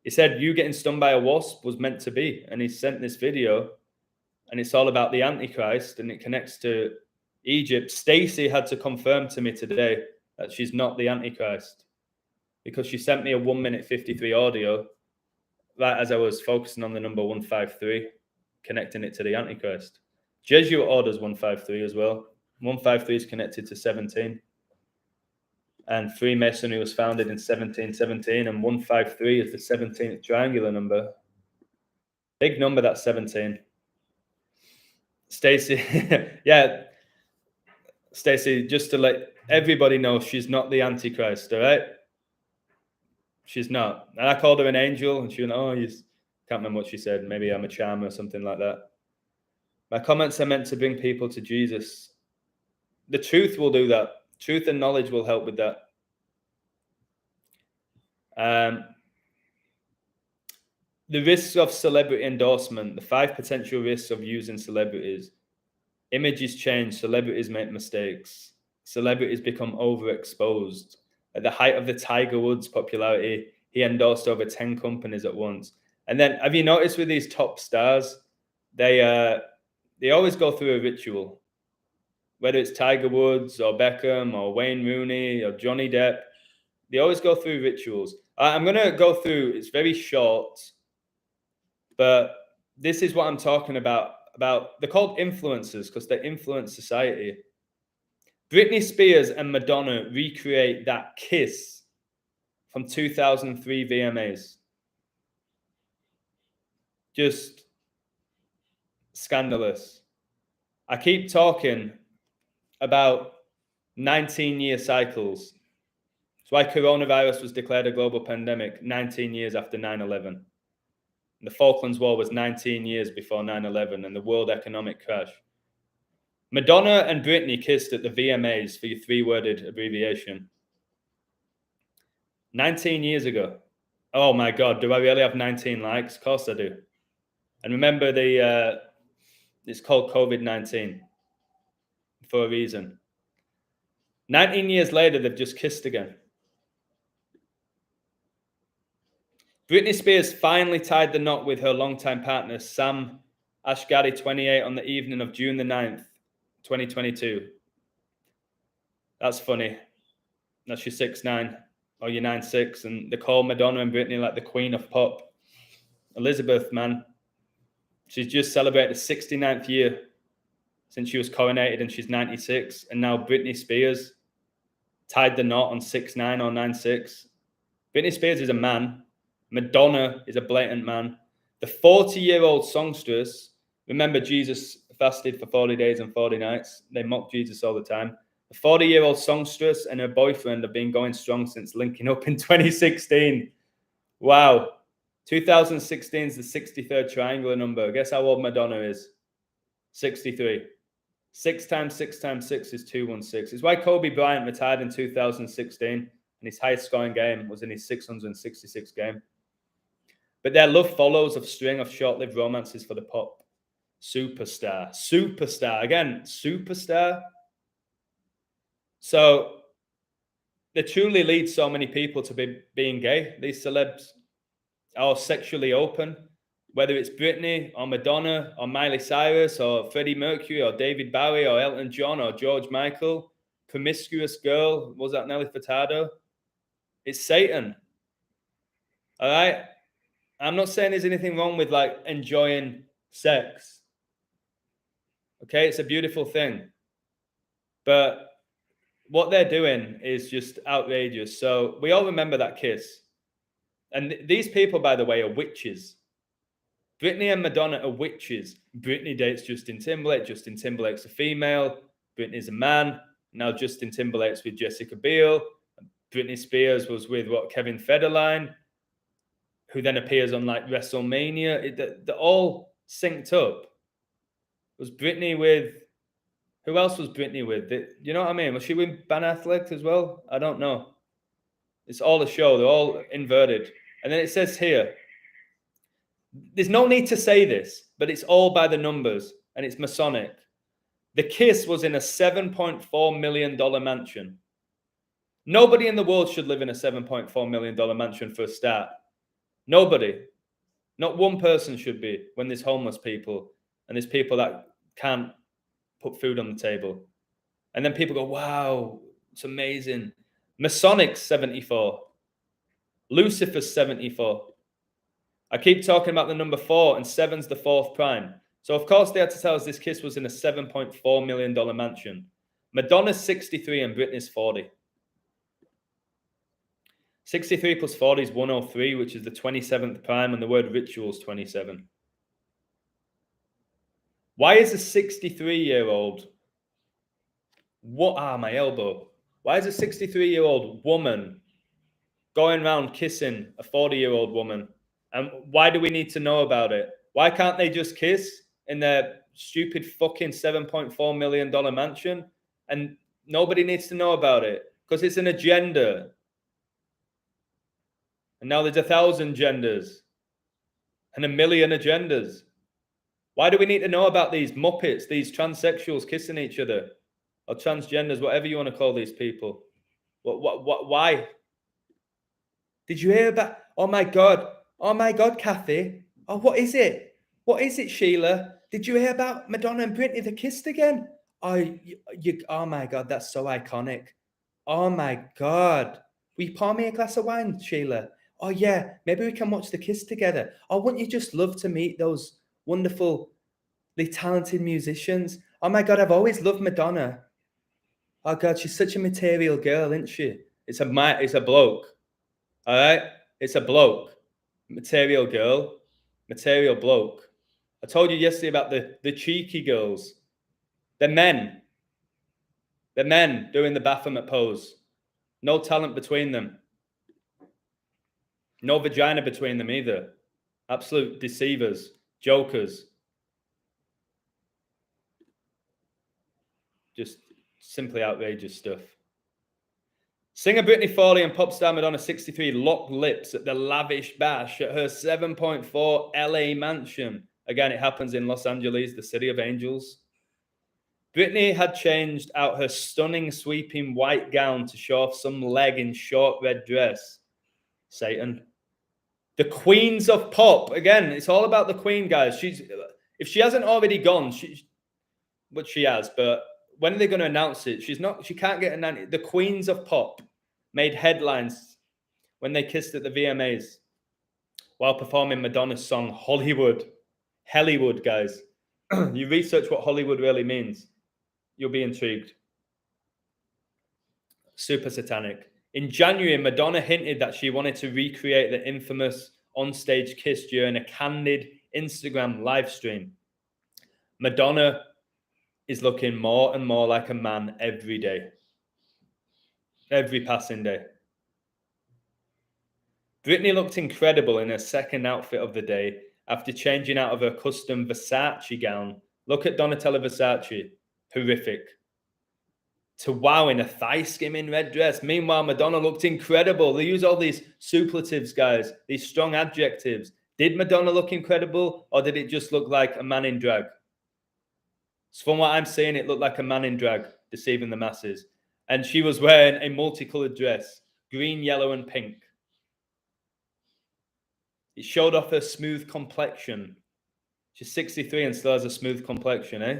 He said, you getting stung by a wasp was meant to be. And he sent this video, and it's all about the Antichrist, and it connects to Egypt. Stacy had to confirm to me today that she's not the Antichrist, because she sent me a 1 minute 53 audio right as I was focusing on the number 153, connecting it to the Antichrist. Jesuit orders 153 as well. 153 is connected to 17. And Freemasonry was founded in 1717, and 153 is the 17th triangular number. Big number, that 17. Stacy, yeah, Stacy, just to let everybody know, she's not the Antichrist, all right? She's not. And I called her an angel, and she went, oh, you can't remember what she said. Maybe I'm a charmer or something like that. My comments are meant to bring people to Jesus. The truth will do that. Truth and knowledge will help with that. The risks of celebrity endorsement, the 5 potential risks of using celebrities. Images change, celebrities make mistakes. Celebrities become overexposed. At the height of the Tiger Woods popularity, he endorsed over 10 companies at once. And then, have you noticed with these top stars, they always go through a ritual. Whether it's Tiger Woods or Beckham or Wayne Rooney or Johnny Depp, they always go through rituals. I'm going to go through, it's very short, but this is what I'm talking about. They're called influencers because they influence society. Britney Spears and Madonna recreate that kiss from 2003 VMAs. Just scandalous. I keep talking about 19-year cycles. That's why coronavirus was declared a global pandemic 19 years after 9/11. The Falklands War was 19 years before 9/11 and the world economic crash. Madonna and Britney kissed at the VMAs, for your 3-worded abbreviation, 19 years ago. Oh my God, do I really have 19 likes? Of course I do. And remember, it's called COVID-19 for a reason. 19 years later, they've just kissed again. Britney Spears finally tied the knot with her longtime partner, Sam Asghari, 28, on the evening of June the 9th, 2022. That's funny. That's your 6'9", or your 9'6", and they call Madonna and Britney like the queen of pop. Elizabeth, man, she's just celebrated the 69th year since she was coronated, and she's 96. And now Britney Spears tied the knot on 6'9" or 9'6". Britney Spears is a man. Madonna is a blatant man. The 40-year-old songstress, remember Jesus fasted for 40 days and 40 nights. They mock Jesus all the time. The 40-year-old songstress and her boyfriend have been going strong since linking up in 2016. Wow. 2016 is the 63rd triangular number. Guess how old Madonna is? 63. 6 times 6 times 6 is 216. It's why Kobe Bryant retired in 2016, and his highest scoring game was in his 666th game. But their love follows a string of short-lived romances for the pop superstar. Superstar. Again, superstar. So they truly lead so many people to being gay. These celebs are sexually open, whether it's Britney or Madonna or Miley Cyrus or Freddie Mercury or David Bowie or Elton John or George Michael. Promiscuous girl, was that Nelly Furtado? It's Satan. All right? I'm not saying there's anything wrong with like enjoying sex. Okay, it's a beautiful thing. But what they're doing is just outrageous. So we all remember that kiss. And these people, by the way, are witches. Britney and Madonna are witches. Britney dates Justin Timberlake. Justin Timberlake's a female. Britney's a man. Now Justin Timberlake's with Jessica Biel. Britney Spears was with Kevin Federline, who then appears on like WrestleMania. They're all synced up. Was Britney with, who else was Britney with? You know what I mean? Was she with Ben Affleck as well? I don't know. It's all a show. They're all inverted. And then it says here, there's no need to say this, but it's all by the numbers and it's Masonic. The kiss was in a $7.4 million mansion. Nobody in the world should live in a $7.4 million mansion for a start. Nobody. Not one person should be when there's homeless people and there's people that can't put food on the table. And then people go, wow, it's amazing. Masonic's 74. Lucifer's 74. I keep talking about the number 4 and 7's the 4th prime. So of course they had to tell us this kiss was in a $7.4 million mansion. Madonna's 63 and Britney's 40. 63 plus 40 is 103, which is the 27th prime, and the word ritual is 27. Why is a 63-year-old... my elbow. Why is a 63-year-old woman going around kissing a 40-year-old woman? And why do we need to know about it? Why can't they just kiss in their stupid fucking $7.4 million mansion? And nobody needs to know about it because it's an agenda. And now there's 1,000 genders and 1 million agendas. Why do we need to know about these muppets, these transsexuals kissing each other? Or transgenders, whatever you want to call these people. Why? Did you hear about... Oh my God, Kathy. Oh, what is it? What is it, Sheila? Did you hear about Madonna and Britney? They kissed again? Oh my God, that's so iconic. Oh my God. Will you pour me a glass of wine, Sheila? Oh yeah, maybe we can watch the kiss together. Oh, wouldn't you just love to meet those wonderfully talented musicians? Oh my God, I've always loved Madonna. Oh God, she's such a material girl, isn't she? It's a bloke. All right? It's a bloke. Material girl. Material bloke. I told you yesterday about the cheeky girls. They're men. They're men doing the Baphomet pose. No talent between them. No vagina between them either. Absolute deceivers. Jokers. Just simply outrageous stuff. Singer Britney 40 and pop star Madonna 63 locked lips at the lavish bash at her 7.4 LA mansion. Again, it happens in Los Angeles, the city of angels. Britney had changed out her stunning sweeping white gown to show off some leg in short red dress. Satan. The queens of pop. Again, it's all about the queen, guys. If she hasn't already gone, but she has, but when are they going to announce it? She can't get announced. The queens of pop made headlines when they kissed at the VMAs while performing Madonna's song Hollywood. Hollywood, guys. You research what Hollywood really means. You'll be intrigued. Super satanic. In January, Madonna hinted that she wanted to recreate the infamous onstage kiss during a candid Instagram live stream. Madonna is looking more and more like a man every day. Every passing day. Britney looked incredible in her second outfit of the day after changing out of her custom Versace gown. Look at Donatella Versace. Horrific. To wow in a thigh-skimming red dress. Meanwhile, Madonna looked incredible. They use all these superlatives, guys. These strong adjectives. Did Madonna look incredible, or did it just look like a man in drag? So from what I'm seeing, it looked like a man in drag, deceiving the masses. And she was wearing a multicolored dress, green, yellow, and pink. It showed off her smooth complexion. She's 63 and still has a smooth complexion, eh?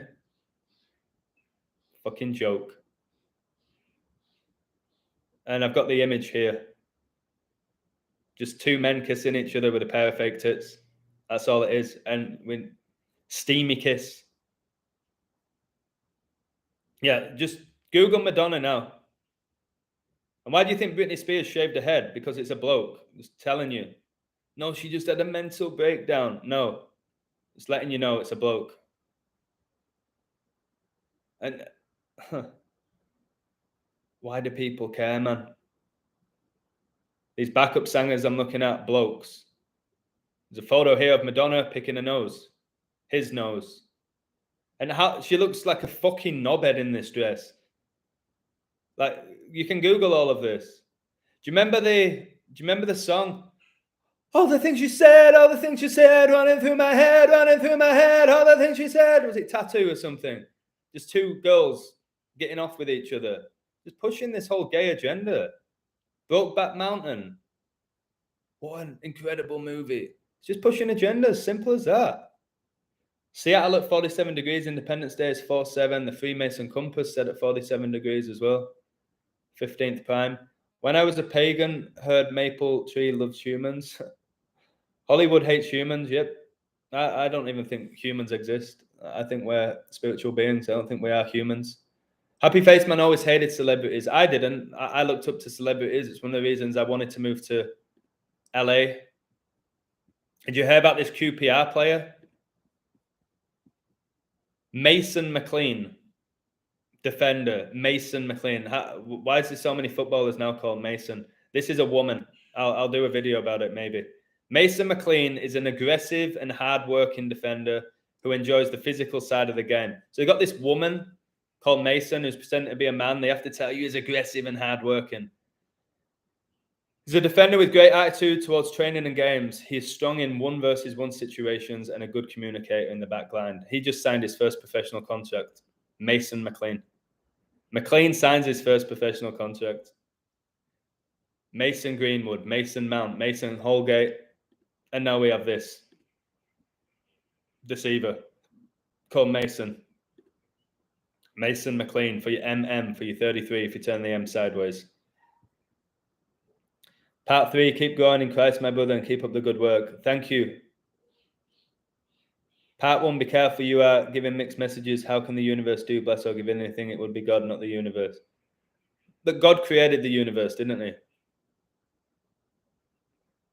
Fucking joke. And I've got the image here. Just two men kissing each other with a pair of fake tits. That's all it is. And with steamy kiss. Yeah, just Google Madonna now. And why do you think Britney Spears shaved her head? Because it's a bloke. Just telling you. No, she just had a mental breakdown. No. Just letting you know it's a bloke. And why do people care, man? These backup singers I'm looking at, blokes. There's a photo here of Madonna picking a nose. His nose. And how she looks like a fucking knobhead in this dress. Like, you can Google all of this. Do you remember the song? All the things you said, all the things you said, running through my head, all the things you said. Was it Tattoo or something? Just two girls getting off with each other. Just pushing this whole gay agenda. Brokeback Mountain. What an incredible movie. It's just pushing agendas, simple as that. Seattle at 47 degrees, Independence Day is 4-7. The Freemason Compass set at 47 degrees as well. 15th prime. When I was a pagan, heard maple tree loves humans. Hollywood hates humans, yep. I don't even think humans exist. I think we're spiritual beings. I don't think we are humans. Happy Face Man always hated celebrities. I didn't. I looked up to celebrities. It's one of the reasons I wanted to move to LA. Did you hear about this QPR player? Mason McLean, defender. Mason McLean. Why is there so many footballers now called Mason? This is a woman. I'll do a video about it maybe. Mason McLean is an aggressive and hard-working defender who enjoys the physical side of the game. So you got this woman called Mason who's pretending to be a man. They have to tell you he's aggressive and hard-working. He's a defender with great attitude towards training and games. He is strong in 1-versus-1 situations and a good communicator in the back line. He just signed his first professional contract. Mason McLean. McLean signs his first professional contract. Mason Greenwood, Mason Mount, Mason Holgate. And now we have this deceiver called Mason. Mason McLean for your MM, for your 33, if you turn the M sideways. Part 3, keep going in Christ, my brother, and keep up the good work. Thank you. Part 1, be careful, you are giving mixed messages. How can the universe do, bless or give anything? It would be God, not the universe. But God created the universe, didn't he?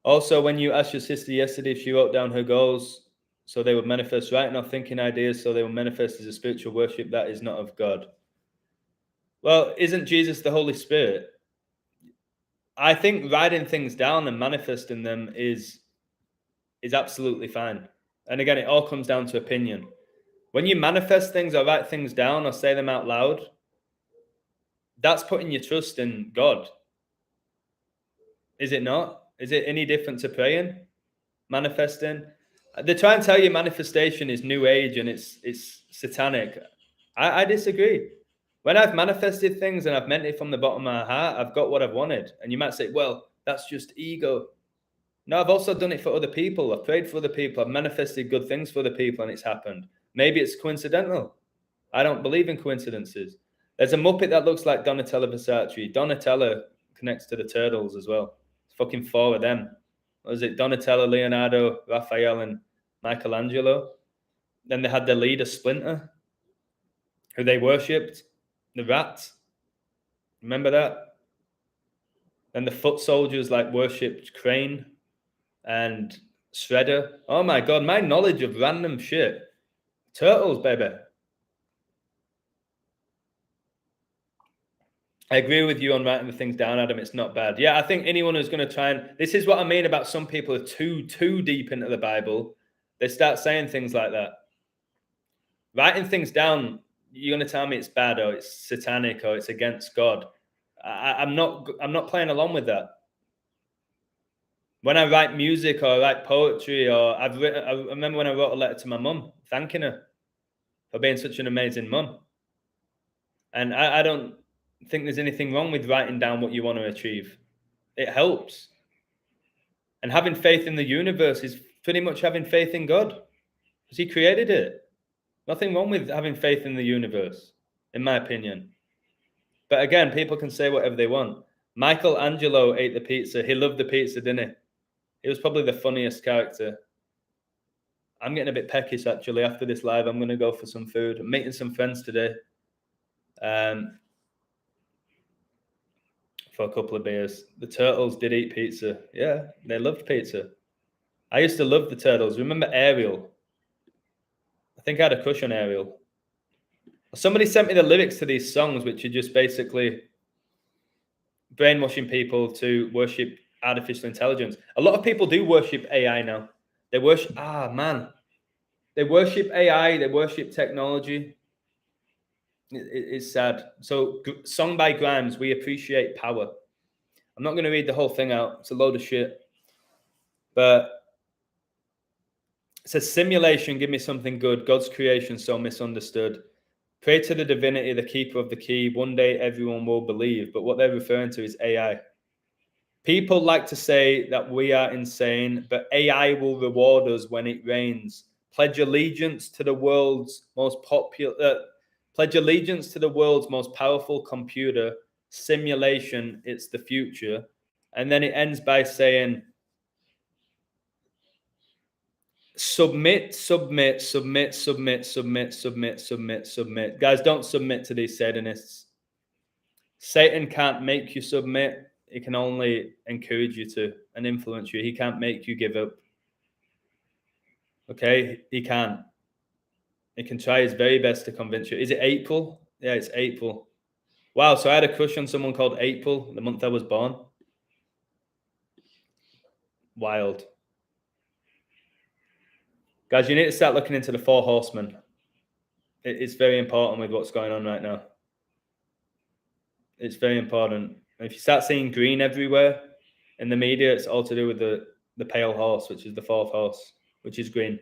Also, when you asked your sister yesterday if she wrote down her goals so they would manifest, right now thinking ideas so they will manifest as a spiritual worship, that is not of God. Well, isn't Jesus the Holy Spirit? I think writing things down and manifesting them is absolutely fine. And again, it all comes down to opinion. When you manifest things or write things down or say them out loud, that's putting your trust in God. Is it not? Is it any different to praying, manifesting? They try and tell you manifestation is new age and it's satanic. I disagree. When I've manifested things and I've meant it from the bottom of my heart, I've got what I've wanted. And you might say, well, that's just ego. No, I've also done it for other people. I've prayed for other people. I've manifested good things for other people and it's happened. Maybe it's coincidental. I don't believe in coincidences. There's a Muppet that looks like Donatello Versace. Donatello connects to the turtles as well. It's fucking 4 of them. What was it? Donatello, Leonardo, Raphael, and Michelangelo. Then they had their leader, Splinter, who they worshipped. The rat. Remember that? Then the foot soldiers worshipped Crane and Shredder. Oh my God, my knowledge of random shit. Turtles, baby. I agree with you on writing the things down, Adam. It's not bad. Yeah, I think anyone who's going to try and... This is what I mean about some people who are too deep into the Bible. They start saying things like that. Writing things down, you're going to tell me it's bad or it's satanic or it's against God. I'm not playing along with that. When I write music or I write poetry, or I remember when I wrote a letter to my mum, thanking her for being such an amazing mum. And I don't think there's anything wrong with writing down what you want to achieve. It helps. And having faith in the universe is pretty much having faith in God, because he created it. Nothing wrong with having faith in the universe, in my opinion. But again, people can say whatever they want. Michelangelo ate the pizza. He loved the pizza, didn't he? He was probably the funniest character. I'm getting a bit peckish, actually. After this live, I'm going to go for some food. I'm meeting some friends today for a couple of beers. The Turtles did eat pizza. Yeah, they loved pizza. I used to love the Turtles. Remember Ariel? I think I had a crush on Ariel. Somebody sent me the lyrics to these songs, which are just basically brainwashing people to worship artificial intelligence. A lot of people do worship AI now. They worship, they worship AI, they worship technology. It's sad. So, song by Grimes, we appreciate power. I'm not going to read the whole thing out. It's a load of shit. But it says, simulation, give me something good. God's creation so misunderstood. Pray to the divinity, the keeper of the key. One day everyone will believe. But what they're referring to is AI. People like to say that we are insane, but AI will reward us when it rains. Pledge allegiance to the world's most popular. Pledge allegiance to the world's most powerful computer. Simulation, it's the future. And then it ends by saying, submit, submit, submit, submit, submit, submit, submit, submit. Guys, don't submit to these Satanists. Satan can't make you submit. He can only encourage you to and influence you. He can't make you give up. Okay? He can't. He can try his very best to convince you. Is it April? Yeah, it's April. Wow, so I had a crush on someone called April the month I was born. Wild. Guys, you need to start looking into the 4 horsemen. It's very important with what's going on right now. It's very important. If you start seeing green everywhere in the media, it's all to do with the pale horse, which is the 4th horse, which is green.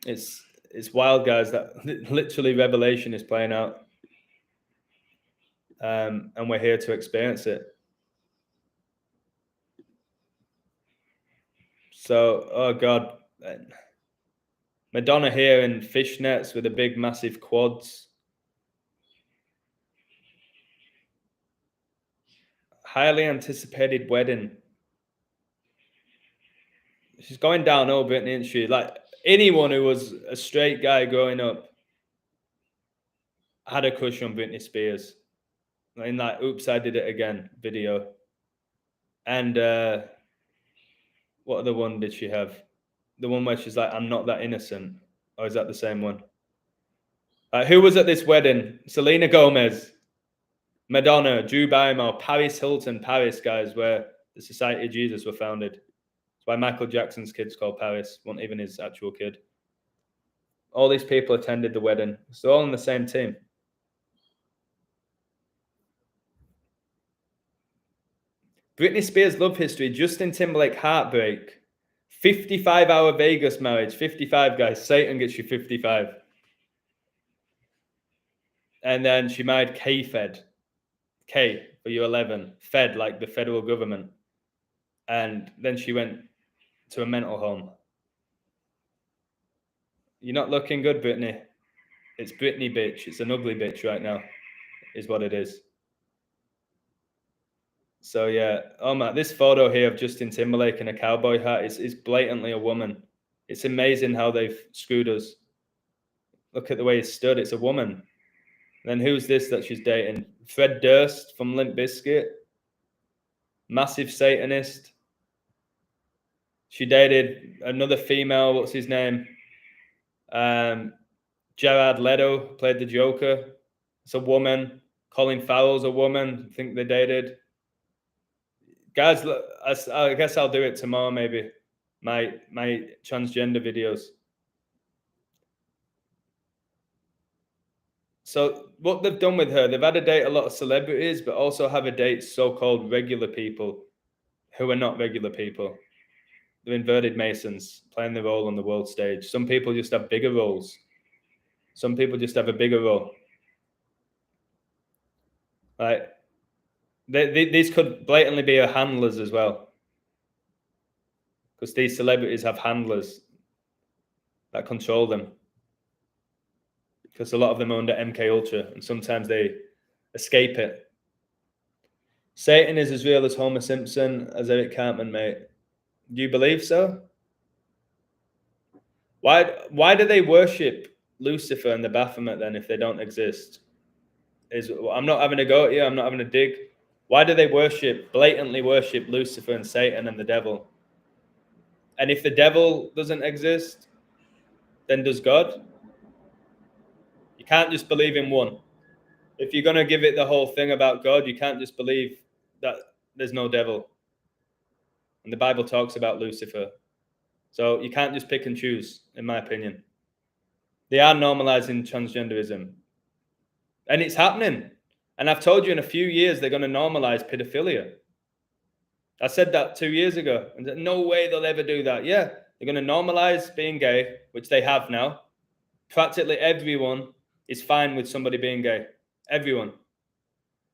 It's wild, guys. That literally Revelation is playing out, and we're here to experience it. So, oh God, Madonna here in fishnets with the big, massive quads. Highly anticipated wedding. She's going downhill, Britney, isn't she? Like anyone who was a straight guy growing up had a crush on Britney Spears. In that "Oops, I Did It Again" video. And what other one did she have? The one where she's like, "I'm not that innocent." Or is that the same one? Who was at this wedding? Selena Gomez, Madonna, Drew Barrymore, Paris Hilton. Paris, guys, where the Society of Jesus were founded. That's why Michael Jackson's kid's called Paris. Wasn't even his actual kid. All these people attended the wedding. It's all on the same team. Britney Spears' love history. Justin Timberlake heartbreak. 55-hour Vegas marriage. 55, guys. Satan gets you 55. And then she married K-Fed. K for you 11. Fed, like the federal government. And then she went to a mental home. You're not looking good, Britney. It's Britney, bitch. It's an ugly bitch right now, is what it is. So yeah, oh man, this photo here of Justin Timberlake in a cowboy hat is blatantly a woman. It's amazing how they've screwed us. Look at the way he's stood. It's a woman. Then who's this that she's dating? Fred Durst from Limp Bizkit. Massive Satanist. She dated another female. What's his name? Jared Leto played the Joker. It's a woman. Colin Farrell's a woman. I think they dated. Guys, look, I guess I'll do it tomorrow, maybe. My transgender videos. So what they've done with her, they've had to date a lot of celebrities, but also have a date so-called regular people who are not regular people. They're inverted Masons playing the role on the world stage. Some people just have bigger roles. Some people just have a bigger role. Right? These could blatantly be her handlers as well. Because these celebrities have handlers that control them. Because a lot of them are under MK Ultra, and sometimes they escape it. Satan is as real as Homer Simpson, as Eric Cartman, mate. Do you believe so? Why do they worship Lucifer and the Baphomet then if they don't exist? I'm not having a go at you. I'm not having a dig. Why do they blatantly worship Lucifer and Satan and the devil? And if the devil doesn't exist, then does God? You can't just believe in one. If you're going to give it the whole thing about God, you can't just believe that there's no devil. And the Bible talks about Lucifer. So you can't just pick and choose, in my opinion. They are normalizing transgenderism. And it's happening. And I've told you in a few years they're going to normalize pedophilia. I said that 2 years ago, and no way they'll ever do that. Yeah, they're going to normalize being gay, which they have now. Practically everyone is fine with somebody being gay. Everyone.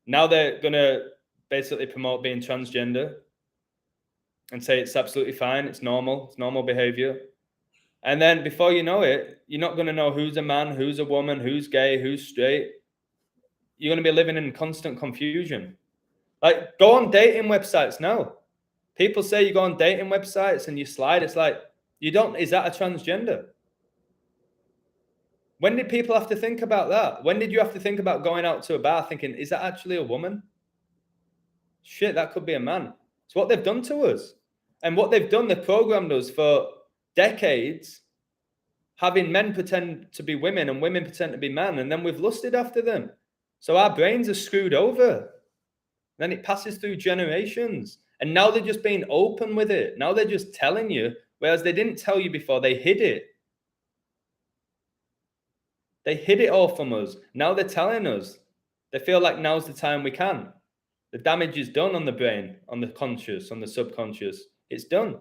Now they're going to basically promote being transgender and say it's absolutely fine, it's normal behavior. And then before you know it, you're not going to know who's a man, who's a woman, who's gay, who's straight. You're going to be living in constant confusion. Like, go on dating websites now. People say you go on dating websites and you slide. It's like, you don't, is that a transgender? When did people have to think about that? When did you have to think about going out to a bar thinking, is that actually a woman? Shit, that could be a man. It's what they've done to us. And what they've done, they've programmed us for decades, having men pretend to be women and women pretend to be men, and then we've lusted after them. So our brains are screwed over. Then it passes through generations. And now they're just being open with it. Now they're just telling you, whereas they didn't tell you before, they hid it. They hid it all from us. Now they're telling us. They feel like now's the time we can. The damage is done on the brain, on the conscious, on the subconscious. It's done.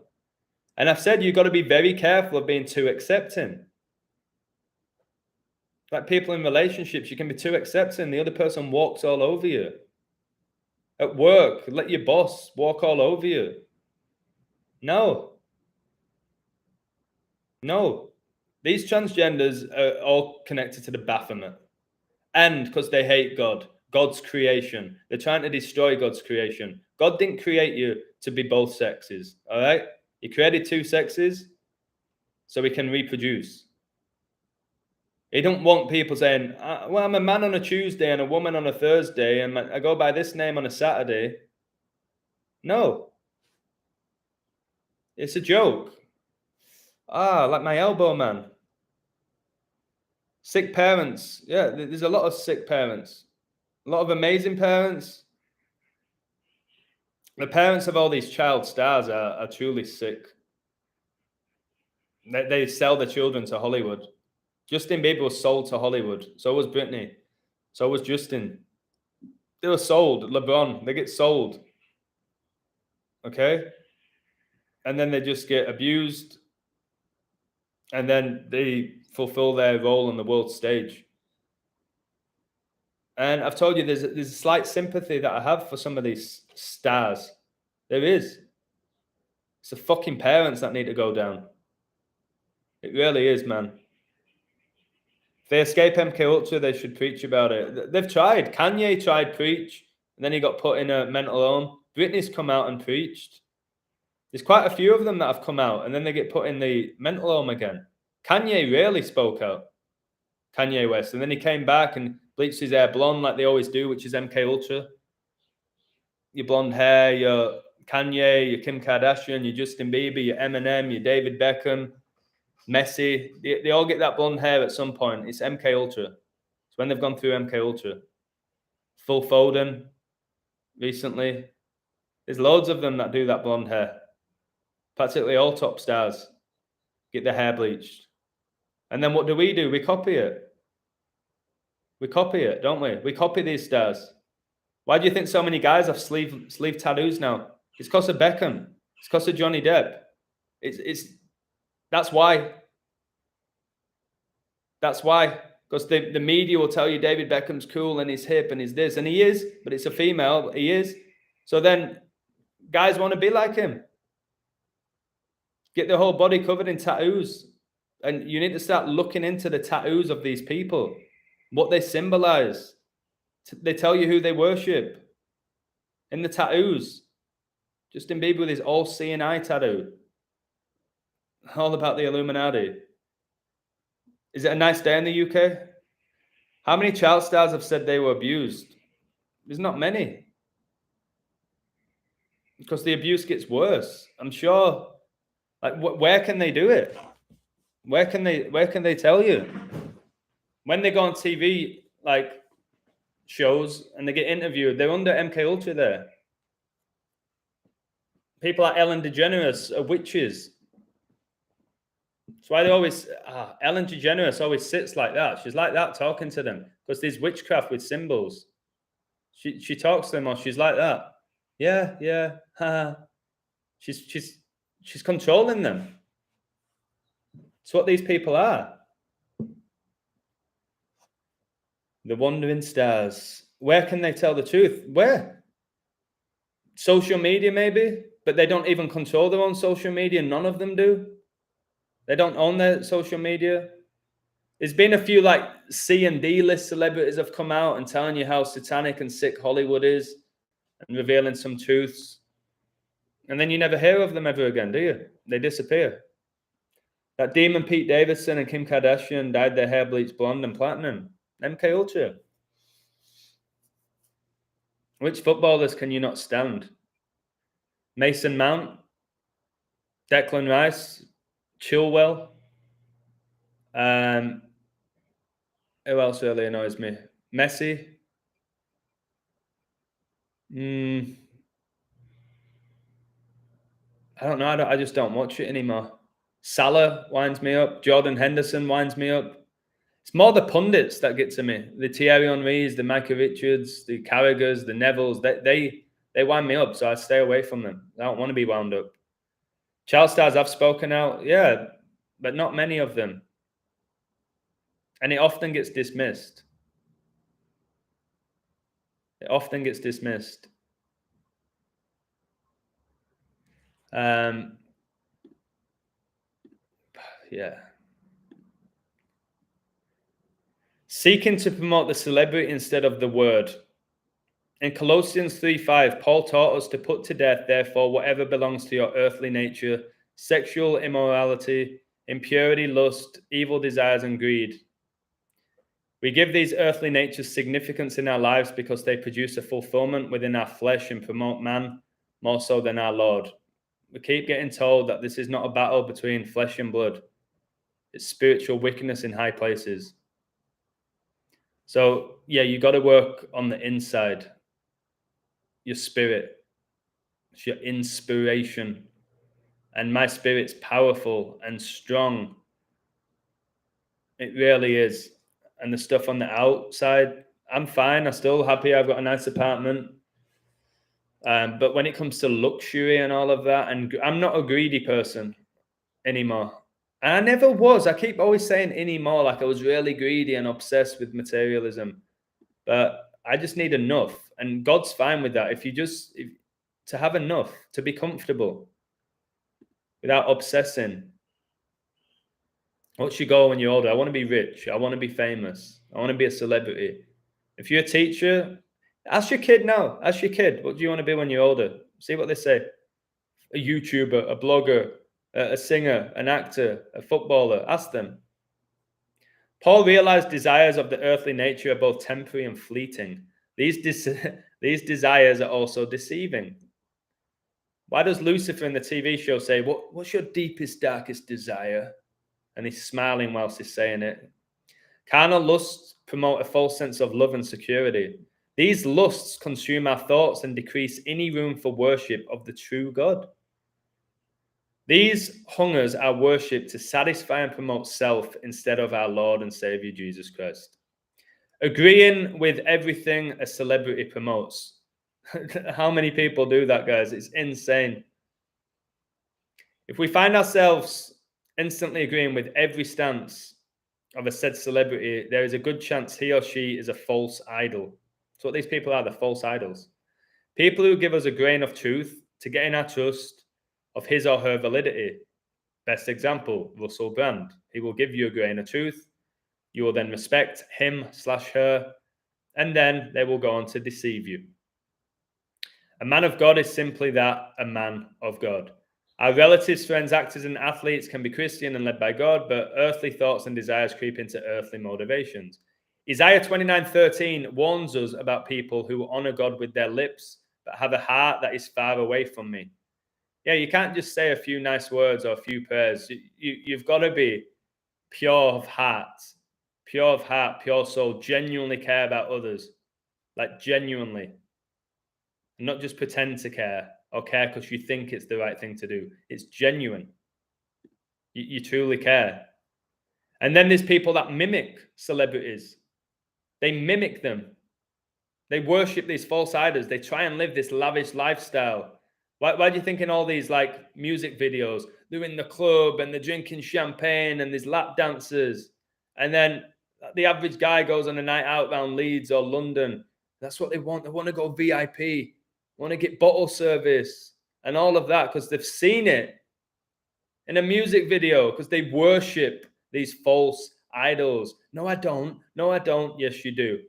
And I've said you've got to be very careful of being too accepting. Like people in relationships, you can be too accepting. The other person walks all over you. At work, let your boss walk all over you. No. No. These transgenders are all connected to the Baphomet. And because they hate God, God's creation. They're trying to destroy God's creation. God didn't create you to be both sexes, all right? He created two sexes so we can reproduce. He don't want people saying, well, I'm a man on a Tuesday and a woman on a Thursday, and I go by this name on a Saturday. No. It's a joke. Like my elbow, man. Sick parents. Yeah, there's a lot of sick parents. A lot of amazing parents. The parents of all these child stars are truly sick. They sell their children to Hollywood. Justin Bieber was sold to Hollywood. So was Britney. So was Justin. They were sold. LeBron, they get sold. Okay? And then they just get abused. And then they fulfill their role on the world stage. And I've told you there's a slight sympathy that I have for some of these stars. There is. It's the fucking parents that need to go down. It really is, man. If they escape MK Ultra, they should preach about it. They've tried. Kanye tried preach, and then he got put in a mental home. Britney's come out and preached. There's quite a few of them that have come out, and then they get put in the mental home again. Kanye rarely spoke out. Kanye West. And then he came back and bleached his hair blonde like they always do, which is MK Ultra. Your blonde hair, your Kanye, your Kim Kardashian, your Justin Bieber, your Eminem, your David Beckham, Messi. They all get that blonde hair at some point. It's MK Ultra. It's when they've gone through MK Ultra. Phil Foden recently. There's loads of them that do that blonde hair. Practically all top stars get their hair bleached. And then what do? We copy it. We copy it, don't we? We copy these stars. Why do you think so many guys have sleeve tattoos now? It's because of Beckham. It's because of Johnny Depp. That's why. That's why. Because the media will tell you David Beckham's cool and he's hip and he's this. And he is, but it's a female. He is. So then guys want to be like him. Get their whole body covered in tattoos. And you need to start looking into the tattoos of these people. What they symbolize. They tell you who they worship. In the tattoos. Justin Bieber with his all-seeing eye tattoo. All about the Illuminati. Is it a nice day in the UK? How many child stars have said they were abused? There's not many. Because the abuse gets worse. I'm sure. Like, where can they do it? Where can they tell you? When they go on TV, like shows, and they get interviewed, they're under MK Ultra there. People like Ellen DeGeneres are witches. That's why they always, Ellen DeGeneres always sits like that. She's like that talking to them because there's witchcraft with symbols. She talks to them, or she's like that. Yeah, yeah, ha. She's controlling them. It's what these people are. The wandering stars. Where can they tell the truth? Where? Social media, maybe, but they don't even control their own social media. None of them do. They don't own their social media. There's been a few like C and D list celebrities have come out and telling you how satanic and sick Hollywood is and revealing some truths. And then you never hear of them ever again, do you? They disappear. That demon Pete Davidson and Kim Kardashian dyed their hair bleached blonde and platinum. MK Ultra. Which footballers can you not stand? Mason Mount, Declan Rice, Chilwell. Who else really annoys me? Messi. I don't know. I just don't watch it anymore. Salah winds me up. Jordan Henderson winds me up. It's more the pundits that get to me. The Thierry Henrys, the Micah Richards, the Carragers, the Nevilles. They wind me up, so I stay away from them. I don't want to be wound up. Child stars have spoken out, yeah, but not many of them. And it often gets dismissed. It often gets dismissed. Yeah. Seeking to promote the celebrity instead of the word. In Colossians 3:5, Paul taught us to put to death, therefore, whatever belongs to your earthly nature, sexual immorality, impurity, lust, evil desires, and greed. We give these earthly natures significance in our lives because they produce a fulfillment within our flesh and promote man more so than our Lord. We keep getting told that this is not a battle between flesh and blood. It's spiritual wickedness in high places. So, yeah, you got to work on the inside. Your spirit. It's your inspiration. And my spirit's powerful and strong. It really is. And the stuff on the outside, I'm fine. I'm still happy. I've got a nice apartment. But when it comes to luxury and all of that, and I'm not a greedy person anymore. And I never was. I keep always saying anymore, like I was really greedy and obsessed with materialism. But I just need enough. And God's fine with that. To have enough, to be comfortable without obsessing. What's your goal when you're older? I want to be rich. I want to be famous. I want to be a celebrity. If you're a teacher, ask your kid now. Ask your kid, what do you want to be when you're older? See what they say. A YouTuber, a blogger, a singer, an actor, a footballer. Ask them. Paul realized desires of the earthly nature are both temporary and fleeting. These desires are also deceiving. Why does Lucifer in the TV show say, what's your deepest, darkest desire? And he's smiling whilst he's saying it. Carnal lusts promote a false sense of love and security. These lusts consume our thoughts and decrease any room for worship of the true God. These hungers are worship to satisfy and promote self instead of our Lord and Savior Jesus Christ. Agreeing with everything a celebrity promotes. How many people do that, guys? It's insane. If we find ourselves instantly agreeing with every stance of a said celebrity, there is a good chance he or she is a false idol. That's what these people are, the false idols. People who give us a grain of truth to gain our trust of his or her validity. Best example, Russell Brand. He will give you a grain of truth. You will then respect him/her, and then they will go on to deceive you. A man of God is simply that, a man of God. Our relatives, friends, actors, and athletes can be Christian and led by God, but earthly thoughts and desires creep into earthly motivations. Isaiah 29:13 warns us about people who honor God with their lips, but have a heart that is far away from me. Yeah, you can't just say a few nice words or a few prayers. You've got to be pure of heart, pure soul, genuinely care about others, like genuinely. And not just pretend to care or care because you think it's the right thing to do. It's genuine. You truly care. And then there's people that mimic celebrities. They mimic them. They worship these false idols. They try and live this lavish lifestyle. Why do you think in all these like music videos, they're in the club and they're drinking champagne and there's lap dancers, and then the average guy goes on a night out around Leeds or London? That's what they want. They want to go VIP, want to get bottle service and all of that because they've seen it in a music video, because they worship these false idols. No, I don't. No, I don't. Yes, you do.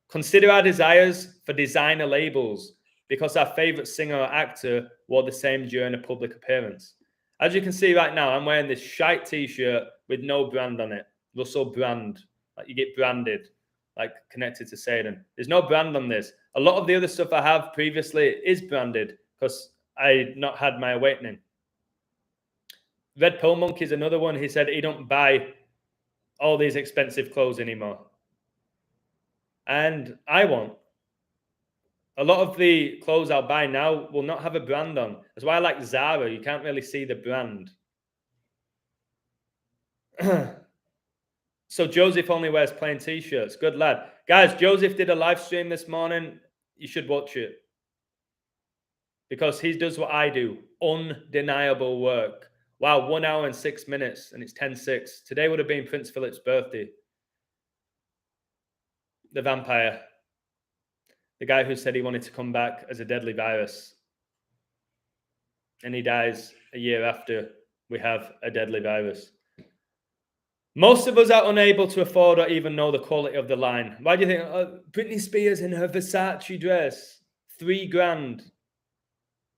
Consider our desires for designer labels because our favorite singer or actor wore the same during a public appearance. As you can see right now, I'm wearing this shite t-shirt with no brand on it. Russell brand, like you get branded, like connected to Satan. There's no brand on this. A lot of the other stuff I have previously is branded because I not had my awakening. Red Pill Monkey is another one. He said he don't buy all these expensive clothes anymore. And I won't. A lot of the clothes I'll buy now will not have a brand on. That's why I like Zara. You can't really see the brand. So Joseph only wears plain t-shirts. Good lad. Guys, Joseph did a live stream this morning. You should watch it. Because he does what I do. Undeniable work. Wow, 1 hour and 6 minutes, and it's 10:06. Today would have been Prince Philip's birthday. The vampire. The guy who said he wanted to come back as a deadly virus. And he dies a year after we have a deadly virus. Most of us are unable to afford or even know the quality of the line. Why do you think Britney Spears in her Versace dress, $3,000?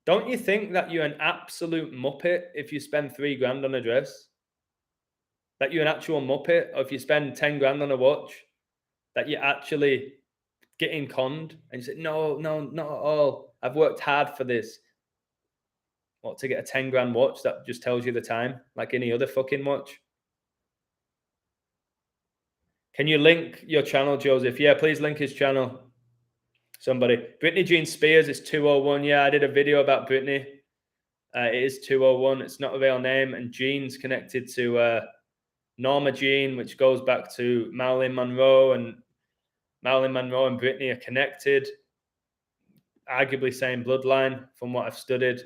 Don't you think that you're an absolute muppet if you spend $3,000 on a dress? That you're an actual muppet? Or if you spend 10 grand on a watch, that you're actually getting conned? And you say, no, not at all. I've worked hard for this. What, to get a 10 grand watch that just tells you the time like any other fucking watch? Can you link your channel, Joseph? Yeah, please link his channel. Somebody. Britney Jean Spears is 201. Yeah, I did a video about Britney. It is 201. It's not a real name. And Jean's connected to Norma Jean, which goes back to Marilyn Monroe. And Marilyn Monroe and Britney are connected. Arguably same bloodline from what I've studied.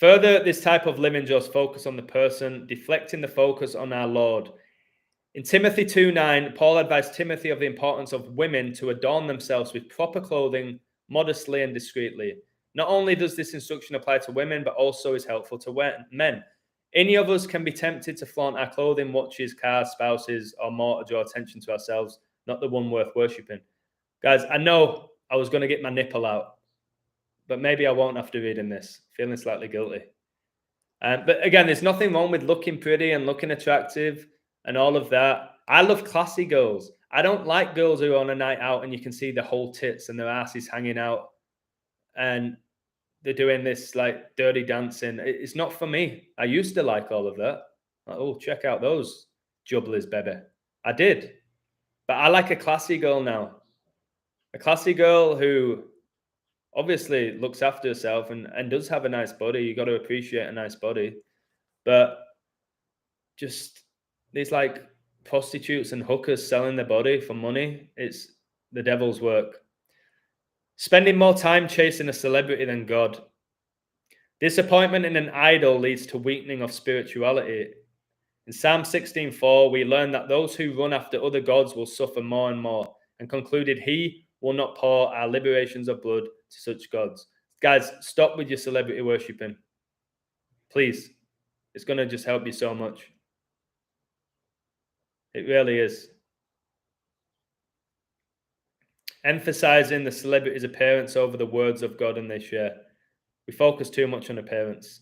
Further, this type of living just focus on the person, deflecting the focus on our Lord. In Timothy 2:9, Paul advised Timothy of the importance of women to adorn themselves with proper clothing, modestly and discreetly. Not only does this instruction apply to women, but also is helpful to men. Any of us can be tempted to flaunt our clothing, watches, cars, spouses, or more to draw attention to ourselves, not the one worth worshipping. Guys, I know I was going to get my nipple out, but maybe I won't after reading this. Feeling slightly guilty. But again, there's nothing wrong with looking pretty and looking attractive and all of that. I love classy girls. I don't like girls who are on a night out and you can see the whole tits and their asses hanging out and they're doing this like dirty dancing. It's not for me. I used to like all of that. Like, oh, check out those jubblies, baby. I did. But I like a classy girl now. A classy girl who obviously looks after herself and does have a nice body. You got to appreciate a nice body. But just these like prostitutes and hookers selling their body for money, it's the devil's work. Spending more time chasing a celebrity than God. Disappointment in an idol leads to weakening of spirituality. In Psalm 16:4, we learn that those who run after other gods will suffer more and more, and concluded he will not pour our liberations of blood to such gods. Guys, stop with your celebrity worshipping. Please. It's going to just help you so much. It really is. Emphasizing the celebrity's appearance over the words of God and they share. We focus too much on appearance.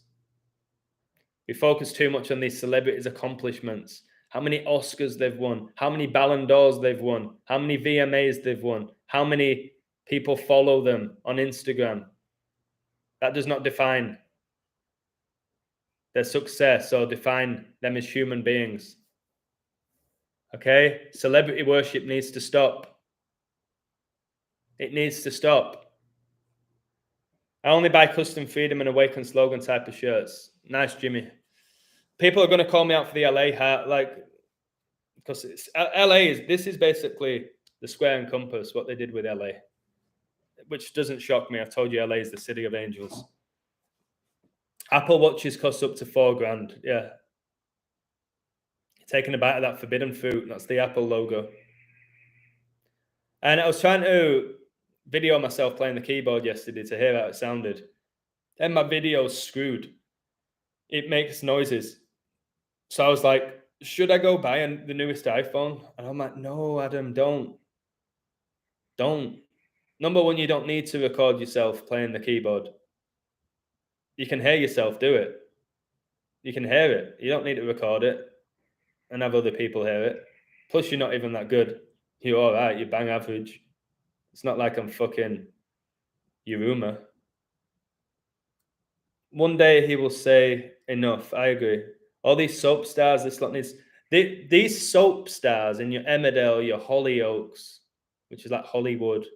We focus too much on these celebrities' accomplishments. How many Oscars they've won. How many Ballon d'Ors they've won. How many VMAs they've won. How many people follow them on Instagram. That does not define their success or define them as human beings. Okay? Celebrity worship needs to stop. It needs to stop. I only buy custom freedom and awaken slogan type of shirts. Nice, Jimmy. People are going to call me out for the LA hat. Like, because it's LA this is basically the square and compass, what they did with LA, which doesn't shock me. I've told you LA is the city of angels. Apple Watches cost up to $4,000. Yeah. Taking a bite of that forbidden fruit. That's the Apple logo. And I was trying to video myself playing the keyboard yesterday to hear how it sounded. And my video's screwed. It makes noises. So I was like, should I go buy the newest iPhone? And I'm like, no, Adam, don't. Don't. Number one, you don't need to record yourself playing the keyboard. You can hear yourself do it. You can hear it. You don't need to record it and have other people hear it. Plus, you're not even that good. You're all right. You're bang average. It's not like I'm fucking Yuruma. One day he will say, enough. I agree. All these soap stars, this lot needs... These soap stars in your Emmerdale, your Hollyoaks, which is like Hollywood,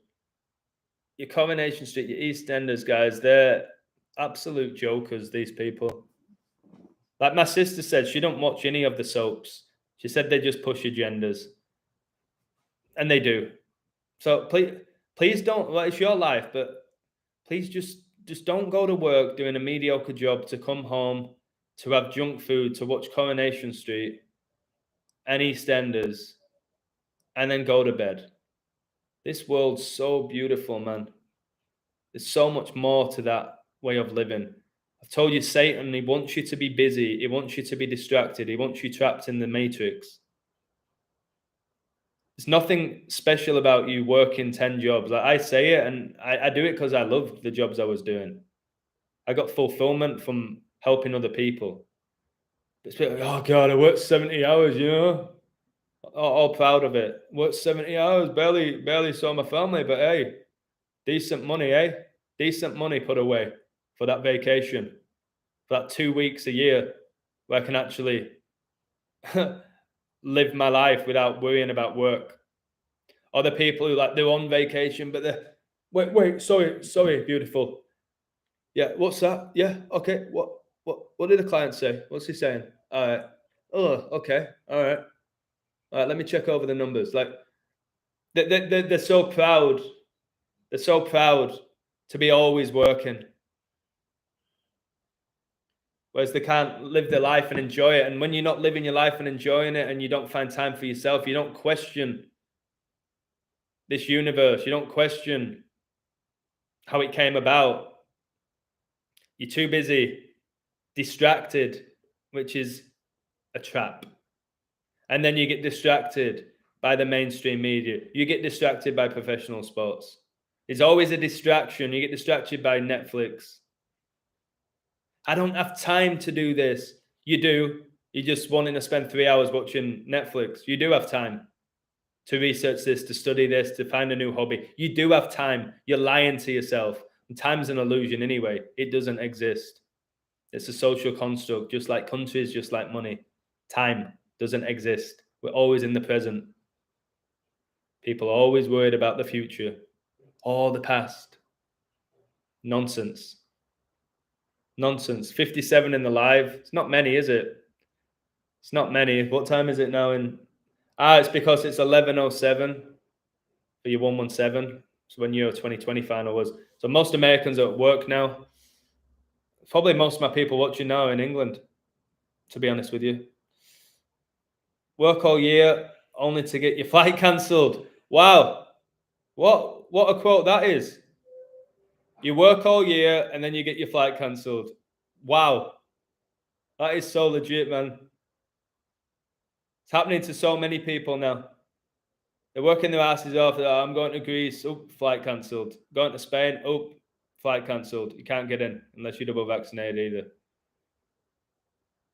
your Coronation Street, your EastEnders guys, they're absolute jokers, these people. Like my sister said, she don't watch any of the soaps. She said they just push agendas. And they do. So please don't, well, it's your life, but please just don't go to work doing a mediocre job to come home, to have junk food, to watch Coronation Street and EastEnders, and then go to bed. This world's so beautiful, man. There's so much more to that way of living. I've told you, Satan, he wants you to be busy. He wants you to be distracted. He wants you trapped in the matrix. There's nothing special about you working 10 jobs. Like I say it, and I do it because I loved the jobs I was doing. I got fulfillment from helping other people. It's like, oh God, I worked 70 hours, you know? All proud of it. Worked 70 hours, barely saw my family, but hey, decent money, eh? Decent money put away for that vacation, for that 2 weeks a year where I can actually live my life without worrying about work. Other people who they're on vacation, but they're wait, sorry, beautiful. Yeah, what's that? Yeah, okay. What did the client say? What's he saying? All right. Oh, okay. All right. All right, let me check over the numbers. Like they're so proud. They're so proud to be always working. Whereas they can't live their life and enjoy it. And when you're not living your life and enjoying it and you don't find time for yourself, you don't question this universe. You don't question how it came about. You're too busy, distracted, which is a trap. And then you get distracted by the mainstream media. You get distracted by professional sports. It's always a distraction. You get distracted by Netflix. I don't have time to do this. You do. You're just wanting to spend 3 hours watching Netflix. You do have time to research this, to study this, to find a new hobby. You do have time. You're lying to yourself. And time's an illusion anyway. It doesn't exist. It's a social construct, just like countries, just like money. Time doesn't exist. We're always in the present. People are always worried about the future or the past. Nonsense. Nonsense. 57 in the live. It's not many, is it? It's not many. What time is it now? It's because it's 11:07 for your 117. So when your 2020 final was. So most Americans are at work now. Probably most of my people watching now are in England, to be honest with you. Work all year only to get your flight cancelled. Wow. What a quote that is. You work all year and then you get your flight cancelled. Wow. That is so legit, man. It's happening to so many people now. They're working their asses off. Oh, I'm going to Greece. Oh, flight cancelled. Going to Spain. Oh, flight cancelled. You can't get in unless you're double vaccinated either.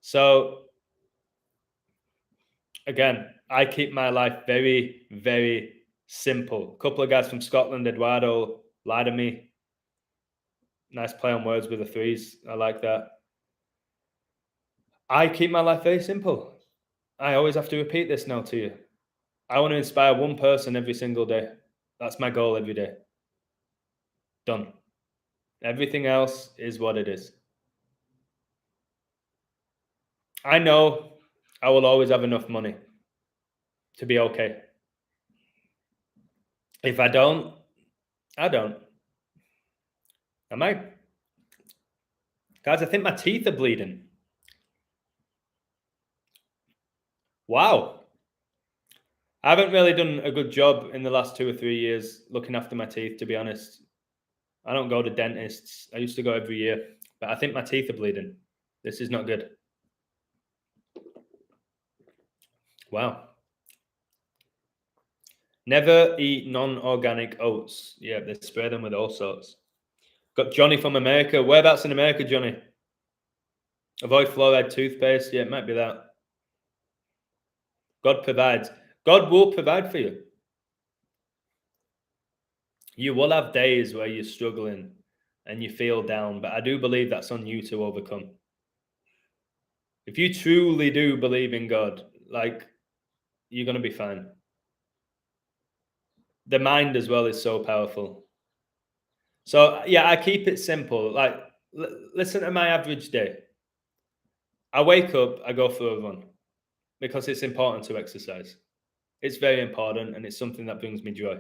So, again, I keep my life very, very simple. A couple of guys from Scotland, Eduardo, lied to me. Nice play on words with the threes. I like that. I keep my life very simple. I always have to repeat this now to you. I want to inspire one person every single day. That's my goal every day. Done. Everything else is what it is. I know I will always have enough money. to be okay. If I don't, I don't. I might. Guys, I think my teeth are bleeding. Wow. I haven't really done a good job in the last 2 or 3 years looking after my teeth, to be honest. I don't go to dentists. I used to go every year, but I think my teeth are bleeding. This is not good. Wow. Never eat non-organic oats. Yeah, they spray them with all sorts. Got Johnny from America. Whereabouts in America, Johnny? Avoid fluoride toothpaste. Yeah, it might be that. God provides. God will provide for you. You will have days where you're struggling and you feel down, but I do believe that's on you to overcome. If you truly do believe in God, like, you're going to be fine. The mind as well is so powerful. So, yeah, I keep it simple. Like, listen to my average day. I wake up, I go for a run because it's important to exercise. It's very important and it's something that brings me joy.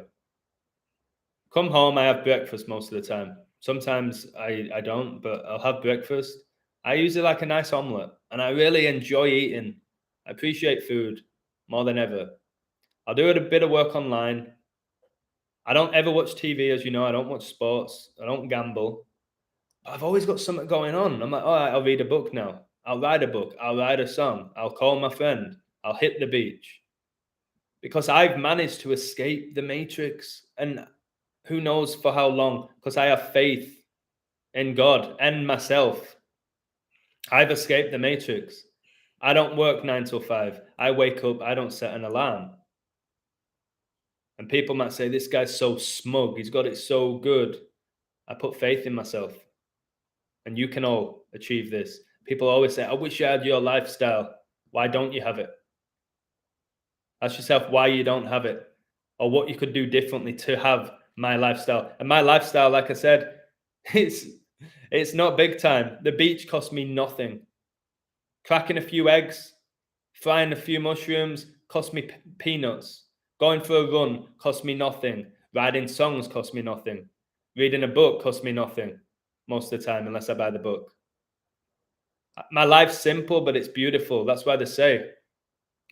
Come home, I have breakfast most of the time. Sometimes I don't, but I'll have breakfast. I usually like a nice omelette and I really enjoy eating. I appreciate food more than ever. I'll do a bit of work online. I don't ever watch TV, as you know. I don't watch sports. I don't gamble. But I've always got something going on. I'm like, all right, I'll read a book now. I'll write a book. I'll write a song. I'll call my friend. I'll hit the beach. Because I've managed to escape the matrix. And who knows for how long? Because I have faith in God and myself. I've escaped the matrix. I don't work 9 till 5. I wake up. I don't set an alarm. And people might say, this guy's so smug. He's got it so good. I put faith in myself. And you can all achieve this. People always say, I wish I had your lifestyle. Why don't you have it? Ask yourself why you don't have it, or what you could do differently to have my lifestyle. And my lifestyle, like I said, it's not big time. The beach cost me nothing. Cracking a few eggs, frying a few mushrooms cost me peanuts. Going for a run cost me nothing. Writing songs cost me nothing. Reading a book cost me nothing most of the time, unless I buy the book. My life's simple, but it's beautiful. That's why they say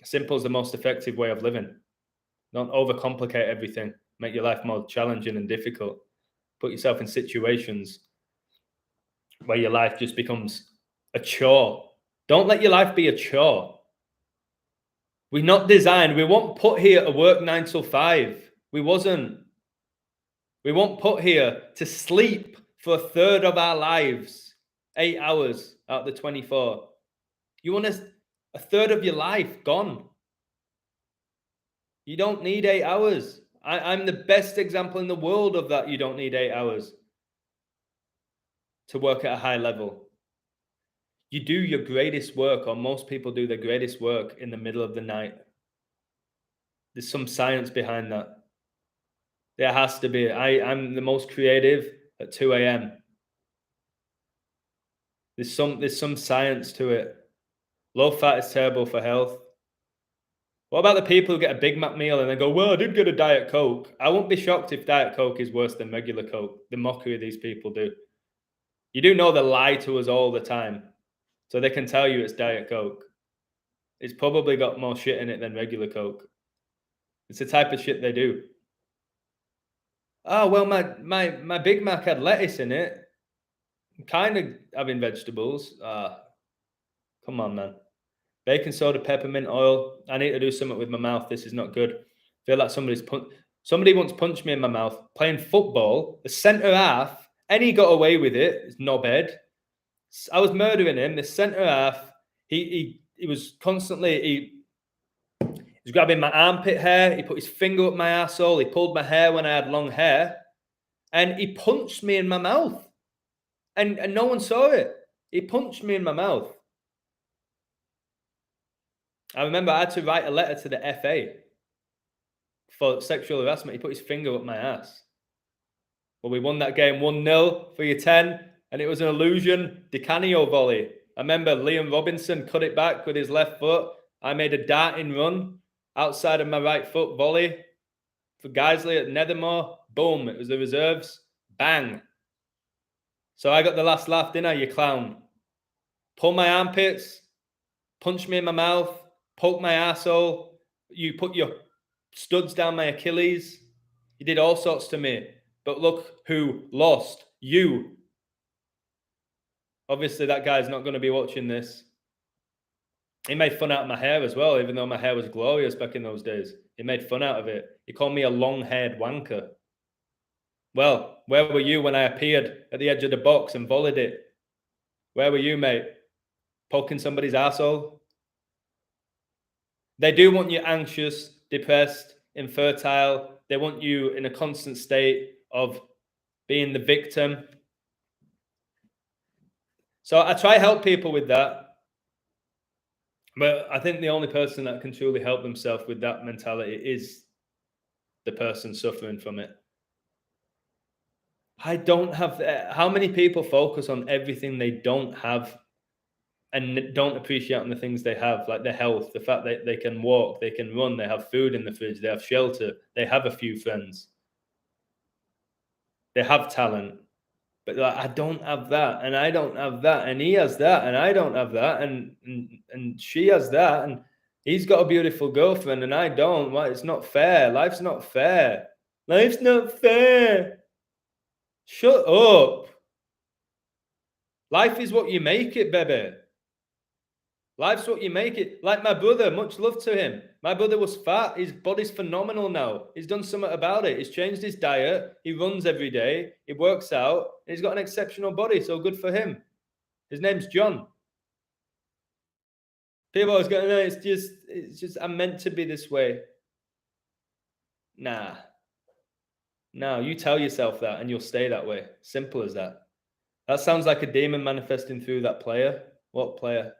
simple is the most effective way of living. Don't overcomplicate everything. Make your life more challenging and difficult. Put yourself in situations where your life just becomes a chore. Don't let your life be a chore. We're not designed. We weren't put here to work 9 till 5. We wasn't. We weren't put here to sleep for a third of our lives, 8 hours out of the 24. You want a third of your life gone. You don't need 8 hours. I'm the best example in the world of that. You don't need 8 hours to work at a high level. You do your greatest work, or most people do their greatest work in the middle of the night. There's some science behind that. There has to be. I'm the most creative at 2 a.m. There's some science to it. Low fat is terrible for health. What about the people who get a Big Mac meal and they go, well, I did get a Diet Coke. I won't be shocked if Diet Coke is worse than regular Coke. The mockery these people do. You do know they lie to us all the time. So they can tell you it's Diet Coke. It's probably got more shit in it than regular Coke. It's the type of shit they do. Oh, well, my Big Mac had lettuce in it. Kind of having vegetables. Come on, man. Baking soda, peppermint oil. I need to do something with my mouth. This is not good. I feel like somebody once punched me in my mouth playing football, the centre half, and he got away with it. It's knobhead. I was murdering him. The centre half, he was constantly, he was grabbing my armpit hair. He put his finger up my asshole. He pulled my hair when I had long hair. And he punched me in my mouth. And no one saw it. He punched me in my mouth. I remember I had to write a letter to the FA for sexual harassment. He put his finger up my ass. Well, we won that game 1-0 for your 10, and it was an illusion. Di Canio volley. I remember Liam Robinson cut it back with his left foot. I made a darting run. outside of my right foot volley for Geisley at Nethermore. Boom, it was the reserves. Bang. So I got the last laugh, didn't I, you clown? Pull my armpits, punch me in my mouth, poke my asshole. You put your studs down my Achilles. You did all sorts to me. But look who lost. You. Obviously, that guy's not going to be watching this. He made fun out of my hair as well, even though my hair was glorious back in those days. He made fun out of it. He called me a long-haired wanker. Well, where were you when I appeared at the edge of the box and volleyed it? Where were you, mate? Poking somebody's asshole? They do want you anxious, depressed, infertile. They want you in a constant state of being the victim. So I try to help people with that. But I think the only person that can truly help themselves with that mentality is the person suffering from it. I don't have... How many people focus on everything they don't have and don't appreciate on the things they have, like their health, the fact that they can walk, they can run, they have food in the fridge, they have shelter, they have a few friends, they have talent. But like, I don't have that, and I don't have that, and he has that, and I don't have that, and she has that, and he's got a beautiful girlfriend, and I don't. Well, it's not fair. Life's not fair. Life's not fair. Shut up. Life is what you make it, baby. Life's what you make it. Like my brother, much love to him. My brother was fat. His body's phenomenal now. He's done something about it. He's changed his diet. He runs every day. He works out. And he's got an exceptional body. So good for him. His name's John. People always go, no, it's just, I'm meant to be this way. Nah. No, you tell yourself that and you'll stay that way. Simple as that. That sounds like a demon manifesting through that player. What player?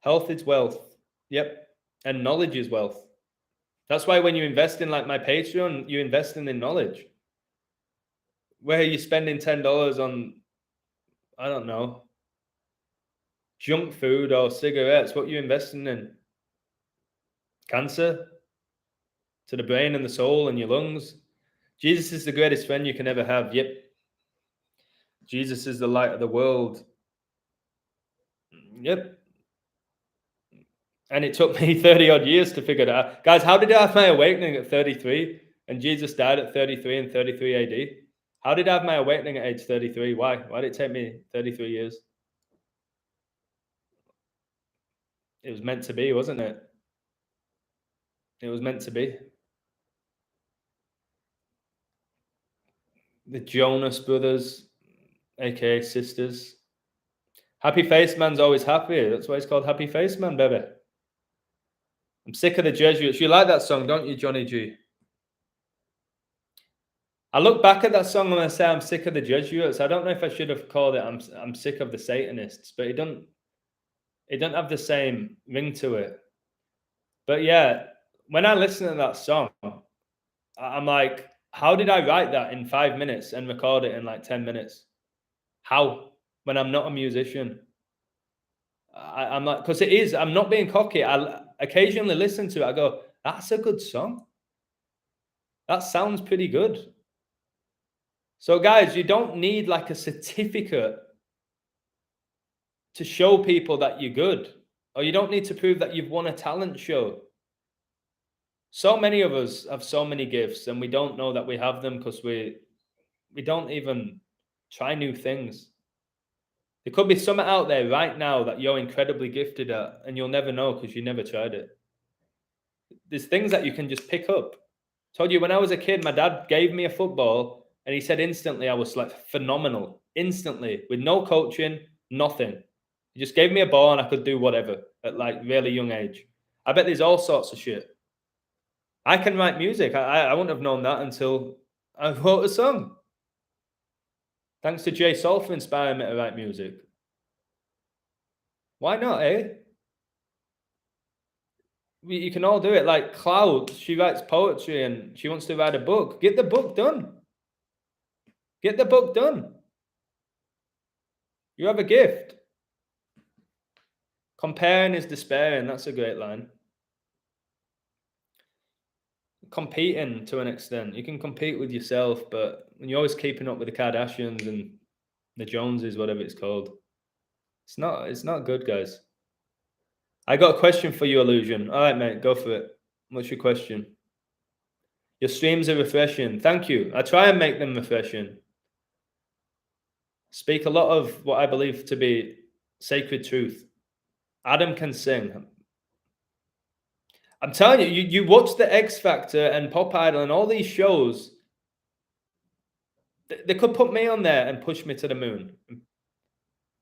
Health is wealth. Yep. And knowledge is wealth. That's why when you invest in like my Patreon, you're investing in knowledge. Where are you spending $10 on, I don't know, junk food or cigarettes? What are you investing in? Cancer? To the brain and the soul and your lungs? Jesus is the greatest friend you can ever have. Yep. Jesus is the light of the world. Yep. And it took me 30 odd years to figure that out. Guys, how did I have my awakening at 33 and Jesus died at 33 and 33 AD? How did I have my awakening at age 33? Why? Why did it take me 33 years? It was meant to be, wasn't it? It was meant to be. The Jonas brothers, aka sisters. Happy Face Man's always happy. That's why it's called Happy Face Man, baby. I'm sick of the Jesuits. You like that song, don't you, Johnny G? I look back at that song and I say I'm sick of the Jesuits. I don't know if I should have called it I'm sick of the Satanists, but it doesn't have the same ring to it. But yeah, when I listen to that song, I'm like, how did I write that in 5 minutes and record it in like 10 minutes? How? When I'm not a musician. I'm like, because it is, I'm not being cocky. I occasionally listen to it. I go, that's a good song. That sounds pretty good. So guys, you don't need like a certificate to show people that you're good, or you don't need to prove that you've won a talent show. So many of us have so many gifts and we don't know that we have them because we don't even try new things. There could be something out there right now that you're incredibly gifted at and you'll never know because you never tried it. There's things that you can just pick up. Told you when I was a kid, my dad gave me a football and he said instantly I was like phenomenal. Instantly, with no coaching, nothing. He just gave me a ball and I could do whatever at like really young age. I bet there's all sorts of shit. I can write music. I wouldn't have known that until I wrote a song. Thanks to Jay Soul for inspiring me to write music. Why not, eh? You can all do it. Like Cloud, she writes poetry and she wants to write a book. Get the book done. Get the book done. You have a gift. Comparing is despairing. That's a great line. Competing to an extent. You can compete with yourself, but when you're always keeping up with the Kardashians and the Joneses, whatever it's called, it's not good, guys. I got a question for you, Illusion. All right, mate, go for it. What's your question? Your streams are refreshing. Thank you. I try and make them refreshing. Speak a lot of what I believe to be sacred truth. Adam can sing. I'm telling you, you watch the X Factor and Pop Idol and all these shows. They could put me on there and push me to the moon.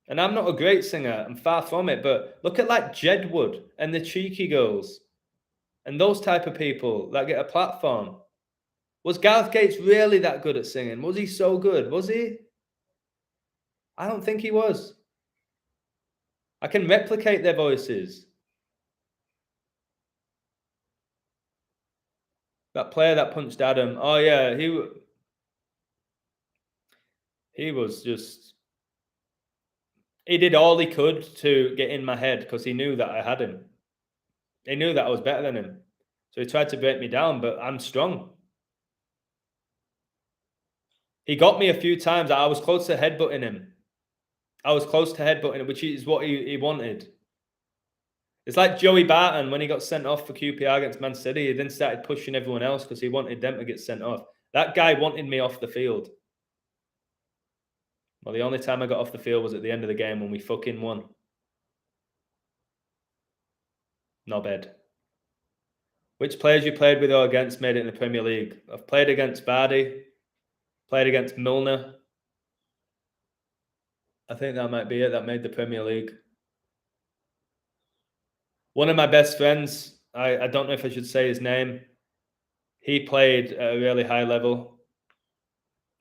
And I'm not a great singer. I'm far from it. But look at like Jedwood and the Cheeky Girls and those type of people that get a platform. Was Gareth Gates really that good at singing? Was he so good? Was he? I don't think he was. I can replicate their voices. That player that punched Adam. Oh yeah, he was just. He did all he could to get in my head because he knew that I had him. He knew that I was better than him. So he tried to break me down, but I'm strong. He got me a few times. I was close to headbutting him. Which is what he wanted. It's like Joey Barton when he got sent off for QPR against Man City. He then started pushing everyone else because he wanted them to get sent off. That guy wanted me off the field. Well, the only time I got off the field was at the end of the game when we fucking won. Not bad. Which players you played with or against made it in the Premier League? I've played against Vardy, played against Milner. I think that might be it. That made the Premier League. One of my best friends, I don't know if I should say his name. He played at a really high level.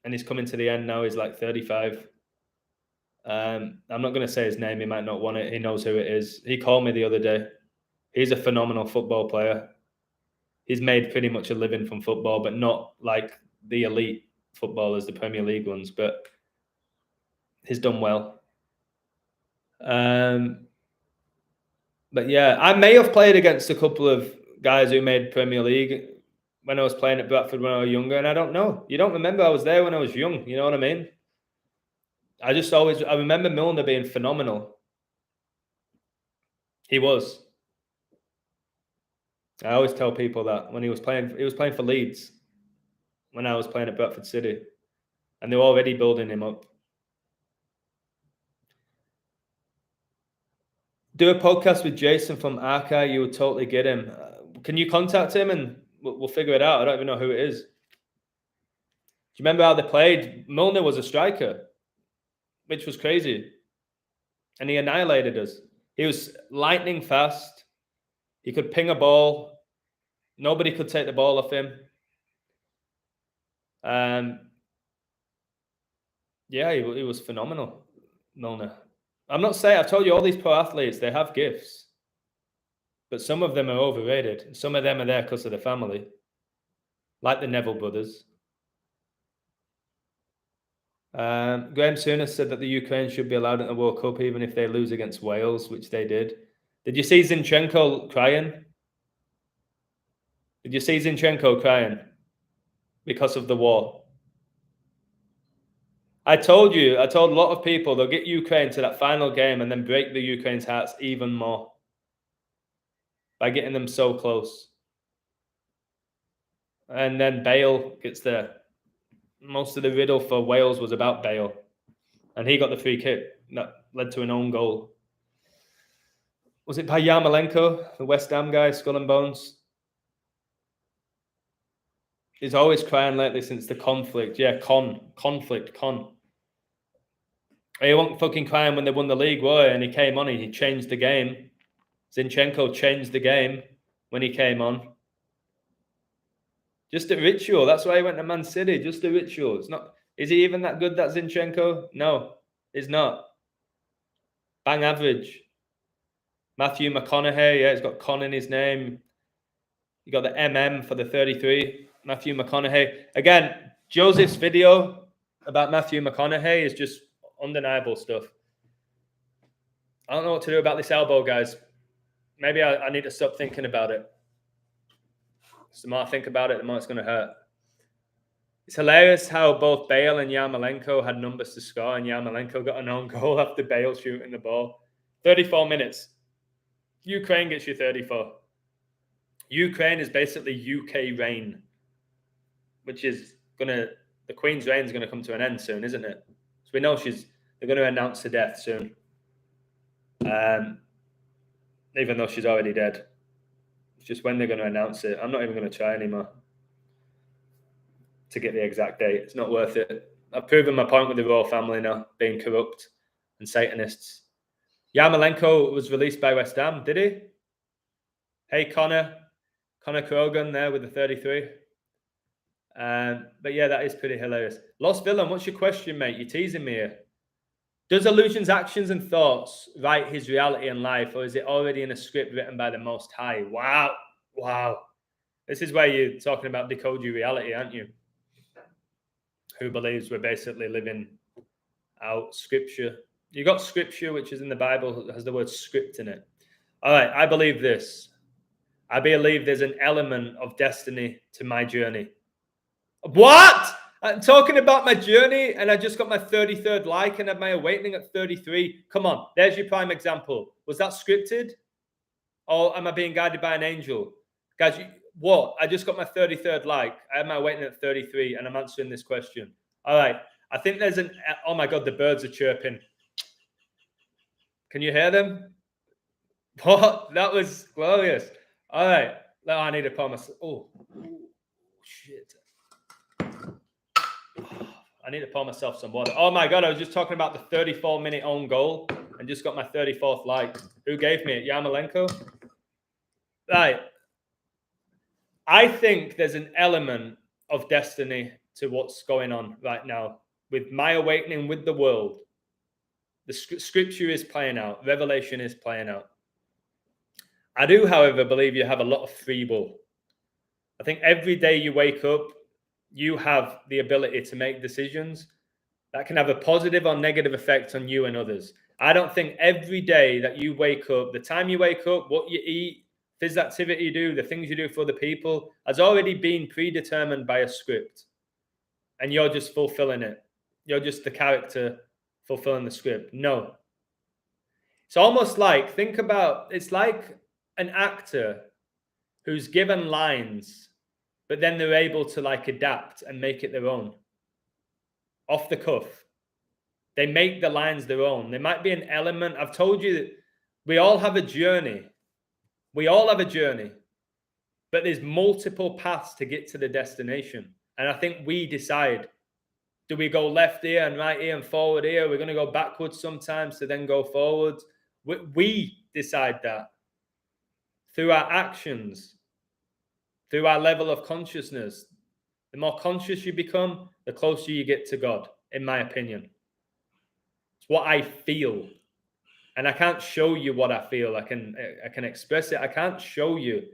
And he's coming to the end now. He's like 35. I'm not going to say his name. He might not want it. He knows who it is. He called me the other day. He's a phenomenal football player. He's made pretty much a living from football, but not like the elite footballers, the Premier League ones. But he's done well. But yeah, I may have played against a couple of guys who made Premier League when I was playing at Bradford when I was younger, and I don't know. You don't remember I was there when I was young. You know what I mean? I remember Milner being phenomenal. He was. I always tell people that when he was playing for Leeds when I was playing at Bradford City, and they were already building him up. Do a podcast with Jason from Arca. You would totally get him. Can you contact him and we'll figure it out? I don't even know who it is. Do you remember how they played? Milner was a striker, which was crazy. And he annihilated us. He was lightning fast. He could ping a ball. Nobody could take the ball off him. Yeah, he was phenomenal, Milner. I'm not saying, I've told you all these pro athletes, they have gifts. But some of them are overrated. Some of them are there because of the family. Like the Neville brothers. Graham Souness said that the Ukraine should be allowed in the World Cup even if they lose against Wales, which they did. Did you see Zinchenko crying? Did you see Zinchenko crying because of the war? I told a lot of people they'll get Ukraine to that final game and then break the Ukraine's hearts even more by getting them so close. And then Bale gets there. Most of the riddle for Wales was about Bale. And he got the free kick that led to an own goal. Was it by Yarmolenko, the West Ham guy, Skull and Bones? He's always crying lately since the conflict. Yeah, conflict. He wasn't fucking crying when they won the league, were he? And he came on, he changed the game. Zinchenko changed the game when he came on. Just a ritual. That's why he went to Man City. Just a ritual. It's not. Is he even that good, that Zinchenko? No, he's not. Bang average. Matthew McConaughey, yeah, he's got Con in his name. You got the MM for the 33. Matthew McConaughey. Again, Joseph's video about Matthew McConaughey is just undeniable stuff. I don't know what to do about this elbow, guys. Maybe I need to stop thinking about it. The more I think about it, the more it's going to hurt. It's hilarious how both Bale and Yarmolenko had numbers to score, and Yarmolenko got an own goal after Bale shooting the ball. 34 minutes. Ukraine gets you 34. Ukraine is basically UK reign, which is the Queen's reign is going to come to an end soon, isn't it? So we know they're going to announce her death soon. Even though she's already dead. It's just when they're going to announce it. I'm not even going to try anymore to get the exact date. It's not worth it. I've proven my point with the royal family now, being corrupt and Satanists. Yarmolenko was released by West Ham, did he? Hey, Connor Krogan there with the 33. But yeah, that is pretty hilarious. Lost Villain, what's your question, mate? You're teasing me here. Does Illusion's actions and thoughts write his reality and life, or is it already in a script written by the Most High? Wow. This is where you're talking about decode your reality, aren't you? Who believes we're basically living out scripture. You got scripture, which is in the Bible, that has the word script in it. All right, I believe this. I believe there's an element of destiny to my journey. What? I'm talking about my journey, and I just got my 33rd like and had my awakening at 33. Come on, there's your prime example. Was that scripted? Or am I being guided by an angel? Guys, what? I just got my 33rd like. I had my awakening at 33, and I'm answering this question. All right. I think there's oh my God, the birds are chirping. Can you hear them? What? That was glorious. All right. Now I need to pour myself. Oh, shit. I need to pour myself some water. Oh my God, I was just talking about the 34-minute own goal and just got my 34th like. Who gave me it? Yarmolenko? Right. I think there's an element of destiny to what's going on right now with my awakening with the world. The scripture is playing out. Revelation is playing out. I do, however, believe you have a lot of free will. I think every day you wake up, you have the ability to make decisions that can have a positive or negative effect on you and others. I don't think every day that you wake up, the time you wake up, what you eat, physical activity you do, the things you do for other people, has already been predetermined by a script. And you're just fulfilling it. You're just the character fulfilling the script. No. It's almost like, it's like an actor who's given lines, but then they're able to adapt and make it their own. Off the cuff. They make the lines their own. There might be an element. I've told you that we all have a journey. We all have a journey. But there's multiple paths to get to the destination. And I think we decide, do we go left here and right here and forward here? We're going to go backwards sometimes to then go forwards. We decide that through our actions, through our level of consciousness. The more conscious you become, the closer you get to God, in my opinion. It's what I feel. And I can't show you what I feel. I can express it. I can't show you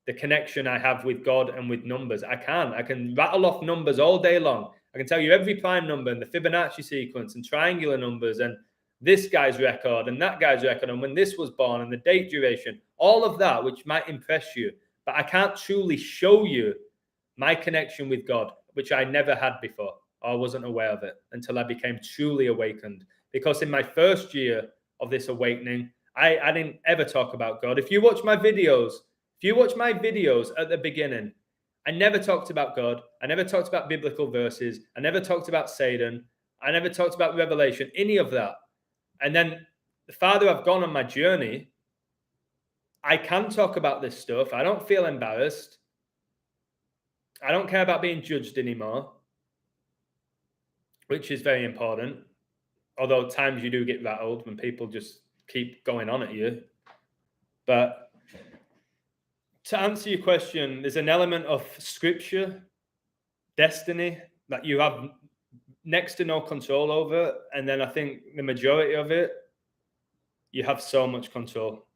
the connection I have with God and with numbers. I can rattle off numbers all day long. I can tell you every prime number and the Fibonacci sequence and triangular numbers and this guy's record and that guy's record and when this was born and the date duration, all of that, which might impress you. But I can't truly show you my connection with God, which I never had before. I wasn't aware of it until I became truly awakened. Because in my first year of this awakening, I didn't ever talk about God. If you watch my videos at the beginning, I never talked about God. I never talked about biblical verses. I never talked about Satan. I never talked about Revelation, any of that. And then the farther I've gone on my journey, I can talk about this stuff. I don't feel embarrassed. I don't care about being judged anymore, which is very important. Although at times you do get rattled when people just keep going on at you. But to answer your question, there's an element of scripture, destiny that you have next to no control over. And then I think the majority of it, you have so much control.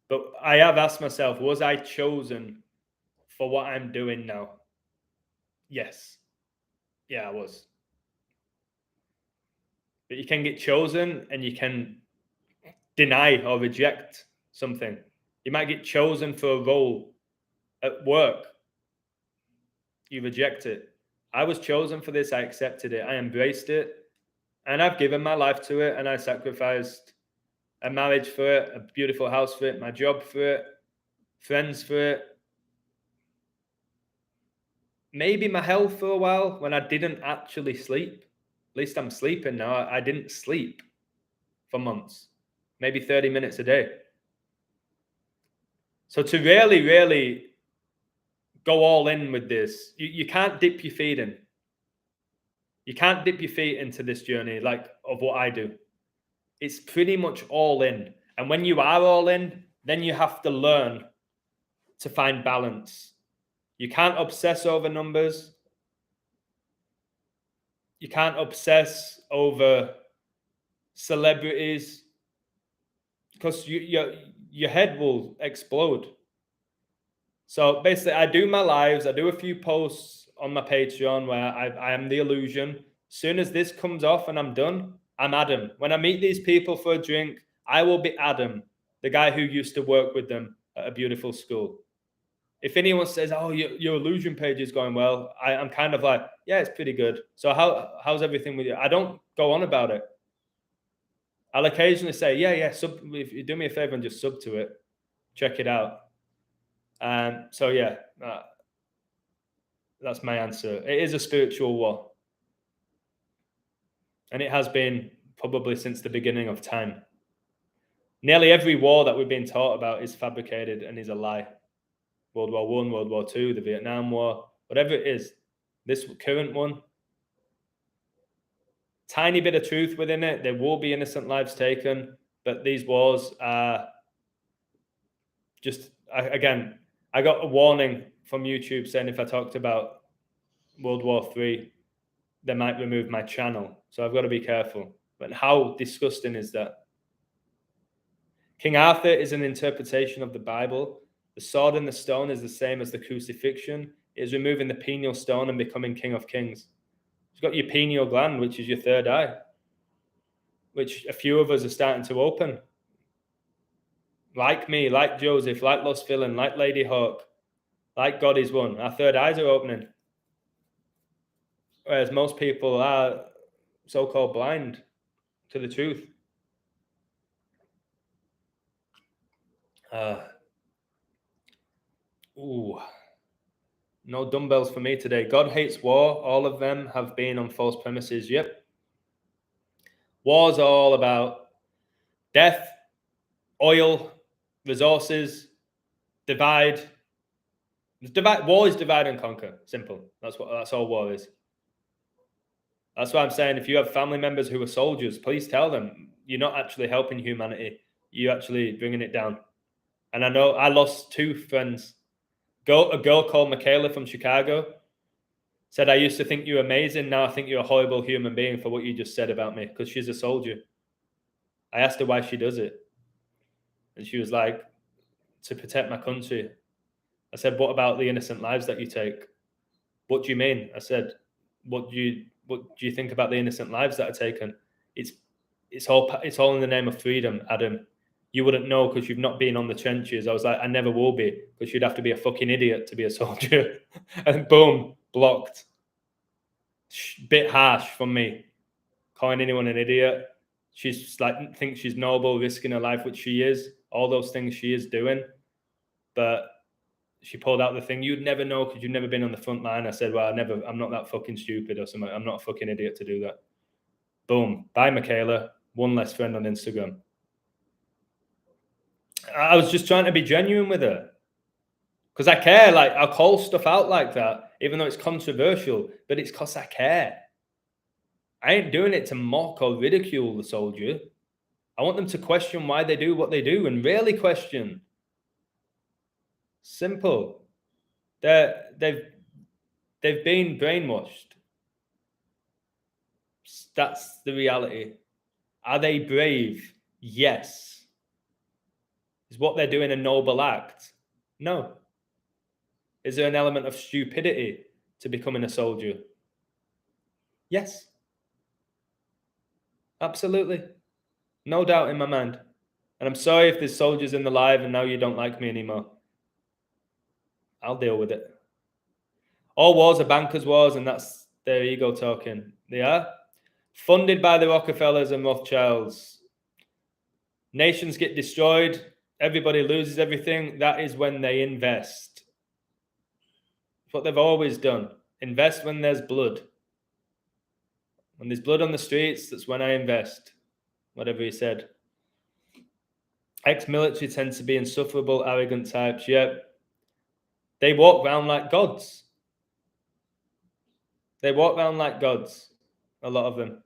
But I have asked myself, was I chosen for what I'm doing now? Yes. Yeah, I was. But you can get chosen and you can deny or reject something. You might get chosen for a role at work. You reject it. I was chosen for this. I accepted it. I embraced it. And I've given my life to it. And I sacrificed a marriage for it, a beautiful house for it, my job for it, friends for it. Maybe my health for a while when I didn't actually sleep. At least I'm sleeping now. I didn't sleep for months, maybe 30 minutes a day. So to really go all in with this, you can't dip your feet in. You can't dip your feet into this journey like of what I do. It's pretty much all in. And when you are all in, then you have to learn to find balance. You can't obsess over numbers. You can't obsess over celebrities because your head will explode. So basically, I do my lives. I do a few posts on my Patreon where I am the illusion. As soon as this comes off and I'm done, I'm Adam. When I meet these people for a drink, I will be Adam, the guy who used to work with them at a beautiful school. If anyone says, "Oh, your illusion page is going well," I'm kind of like, "Yeah, it's pretty good." So how's everything with you? I don't go on about it. I'll occasionally say, "Yeah, sub. If you do me a favor and just sub to it, check it out." So yeah, that's my answer. It is a spiritual war, and it has been probably since the beginning of time. Nearly every war that we've been taught about is fabricated and is a lie. World War I, World War II, the Vietnam War, whatever it is, this current one, tiny bit of truth within it. There will be innocent lives taken, but these wars are just, again, I got a warning from YouTube saying if I talked about World War III, they might remove my channel. So I've got to be careful. But how disgusting is that? King Arthur is an interpretation of the Bible. The sword and the stone is the same as the crucifixion. It is removing the pineal stone and becoming King of Kings. You've got your pineal gland, which is your third eye, which a few of us are starting to open. Like me, like Joseph, like Lost Villain, like Lady Hawk, like God is One. Our third eyes are opening. Whereas most people are so-called blind to the truth. No dumbbells for me today. God hates war. All of them have been on false premises. Yep. Wars are all about death, oil, resources, divide. War is divide and conquer. Simple. That's all war is. That's why I'm saying if you have family members who are soldiers, please tell them you're not actually helping humanity. You're actually bringing it down. And I know I lost two friends. A girl called Michaela from Chicago said, "I used to think you were amazing. Now I think you're a horrible human being for what you just said about me," because she's a soldier. I asked her why she does it. And she was like, "To protect my country." I said, "What about the innocent lives that you take?" "What do you mean?" I said, what do you think about the innocent lives that are taken?" It's all in the name of freedom, Adam. You wouldn't know because you've not been on the trenches. I was like, I never will be, because you'd have to be a fucking idiot to be a soldier. And boom, blocked. Bit harsh from me, calling anyone an idiot. She's like, thinks she's noble, risking her life, which she is. All those things she is doing. But she pulled out the thing, "You'd never know because you've never been on the front line." I said, "Well, I'm not that fucking stupid or something. I'm not a fucking idiot to do that." Boom. Bye, Michaela. One less friend on Instagram. I was just trying to be genuine with her because I care. Like, I'll call stuff out like that, even though it's controversial, but it's because I care. I ain't doing it to mock or ridicule the soldier. I want them to question why they do what they do and really question. Simple. They've been brainwashed. That's the reality. Are they brave? Yes. Is what they're doing a noble act? No. Is there an element of stupidity to becoming a soldier? Yes. Absolutely. No doubt in my mind. And I'm sorry if there's soldiers in the live and now you don't like me anymore. I'll deal with it. All wars are bankers' wars, and that's their ego talking. They are funded by the Rockefellers and Rothschilds. Nations get destroyed. Everybody loses everything. That is when they invest. It's what they've always done. Invest when there's blood. When there's blood on the streets, that's when I invest. Whatever he said. Ex-military tend to be insufferable, arrogant types. Yeah. They walk around like gods. They walk around like gods. A lot of them.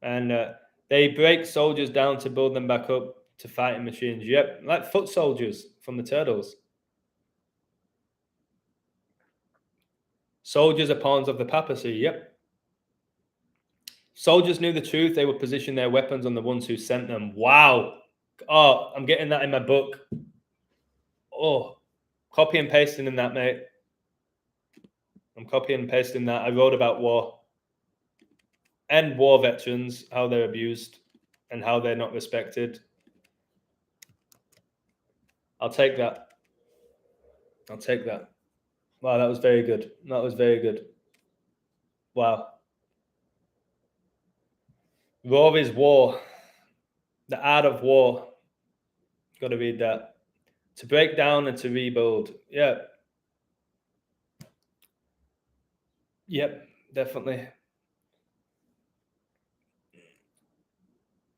And they break soldiers down to build them back up to fighting machines. Yep. Like foot soldiers from the Turtles. Soldiers are pawns of the papacy. Yep. Soldiers knew the truth. They would position their weapons on the ones who sent them. Wow. Oh, I'm getting that in my book. Oh, copy and pasting in that, mate. I'm copying and pasting that. I wrote about war and war veterans, how they're abused and how they're not respected. I'll take that. I'll take that. Wow, that was very good. That was very good. Wow. War is war. The art of war. Got to read that. To break down and to rebuild. Yeah. Yep, definitely.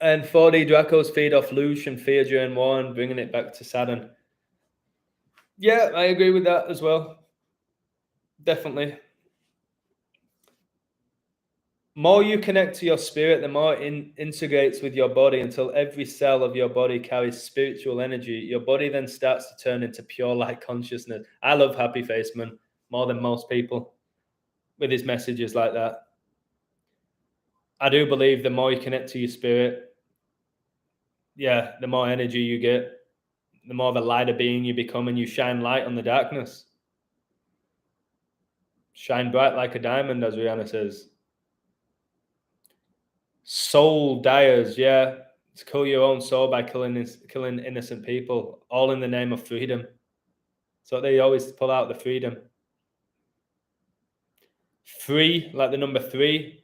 And 4D Dracos feed off Lush and fear during war and bringing it back to Saturn. Yeah, I agree with that as well. Definitely. More you connect to your spirit, the more it integrates with your body until every cell of your body carries spiritual energy. Your body then starts to turn into pure light consciousness. I love Happy Faceman more than most people with his messages like that. I do believe the more you connect to your spirit, yeah, the more energy you get, the more of a lighter being you become, and you shine light on the darkness. Shine bright like a diamond, as Rihanna says. Soul dyers, yeah. To kill your own soul by killing innocent people, all in the name of freedom. So they always pull out the freedom. Free, like the number 3.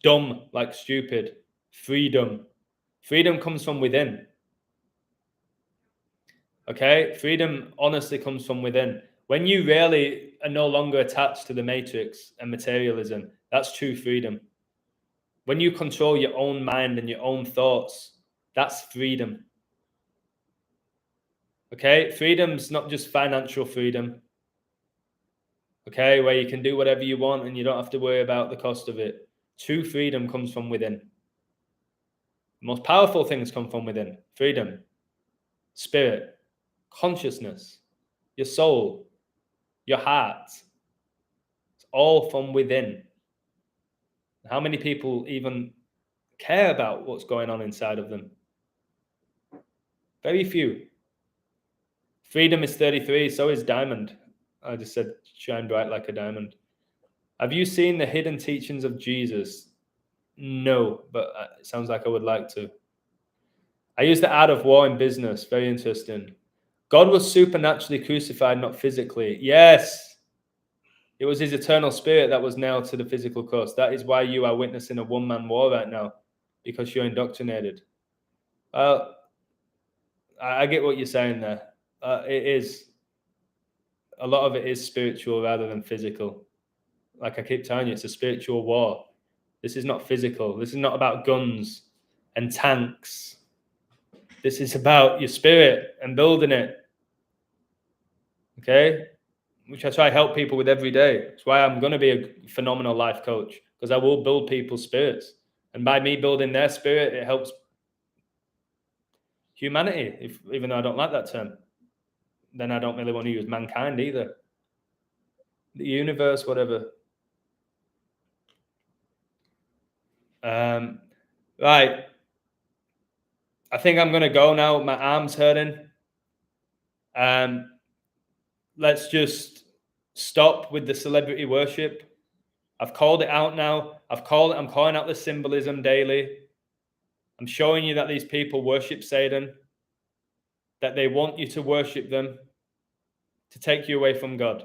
Dumb, like stupid. Freedom. Freedom comes from within. Okay? Freedom honestly comes from within. When you really are no longer attached to the matrix and materialism, that's true freedom. When you control your own mind and your own thoughts, that's freedom. Okay? Freedom's not just financial freedom. Okay? Where you can do whatever you want and you don't have to worry about the cost of it. True freedom comes from within. The most powerful things come from within. Freedom, spirit, consciousness, your soul, your heart. It's all from within. How many people even care about what's going on inside of them? Very few. Freedom is 33, so is diamond. I just said shine bright like a diamond. Have you seen the hidden teachings of Jesus? No, but it sounds like I would like to. I use the art of war in business. Very interesting. God was supernaturally crucified, not physically. Yes. It was his eternal spirit that was nailed to the physical cross. That is why you are witnessing a one-man war right now, because you're indoctrinated. I get what you're saying there. It is. A lot of it is spiritual rather than physical. Like I keep telling you, it's a spiritual war. This is not physical. This is not about guns and tanks. This is about your spirit and building it. Okay? Which I try to help people with every day. That's why I'm going to be a phenomenal life coach, because I will build people's spirits. And by me building their spirit, it helps humanity, even though I don't like that term. Then I don't really want to use mankind either. The universe, whatever. Right. I think I'm going to go now. My arm's hurting. Let's just stop with the celebrity worship. I've called it out now. I'm calling out the symbolism daily. I'm showing you that these people worship Satan, that they want you to worship them, to take you away from God.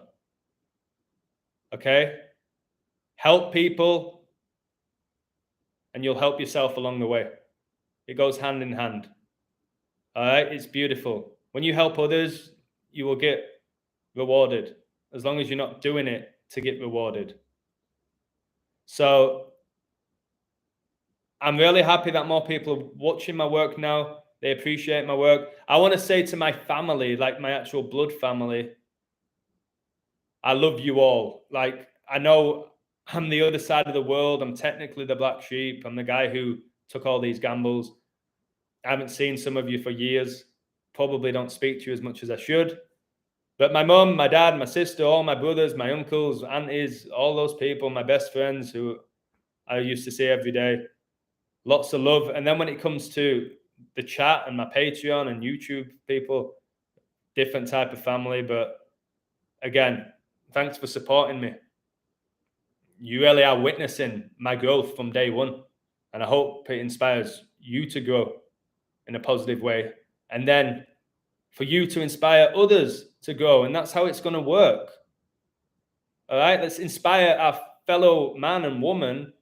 Okay? Help people, and you'll help yourself along the way. It goes hand in hand. All right? It's beautiful. When you help others, you will get rewarded, as long as you're not doing it to get rewarded. So I'm really happy that more people are watching my work now. They appreciate my work. I want to say to my family, like my actual blood family, I love you all. Like, I know I'm the other side of the world. I'm technically the black sheep. I'm the guy who took all these gambles. I haven't seen some of you for years. Probably don't speak to you as much as I should. But my mum, my dad, my sister, all my brothers, my uncles, aunties, all those people, my best friends who I used to see every day, lots of love. And then when it comes to the chat and my Patreon and YouTube people, different type of family. But again, thanks for supporting me. You really are witnessing my growth from day one. And I hope it inspires you to grow in a positive way. And then for you to inspire others to grow. And that's how it's going to work. All right, let's inspire our fellow man and woman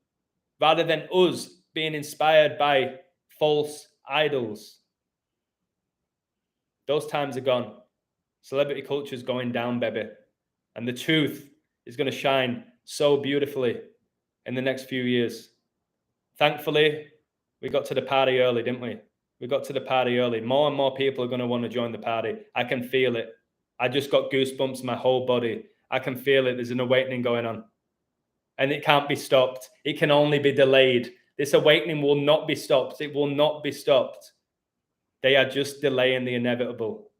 rather than us being inspired by false idols. Those times are gone. Celebrity culture is going down, baby. And the truth is going to shine so beautifully in the next few years. Thankfully, we got to the party early, didn't we? We got to the party early. More and more people are going to want to join the party. I can feel it. I just got goosebumps in my whole body. I can feel it. There's an awakening going on. And it can't be stopped. It can only be delayed. This awakening will not be stopped. It will not be stopped. They are just delaying the inevitable.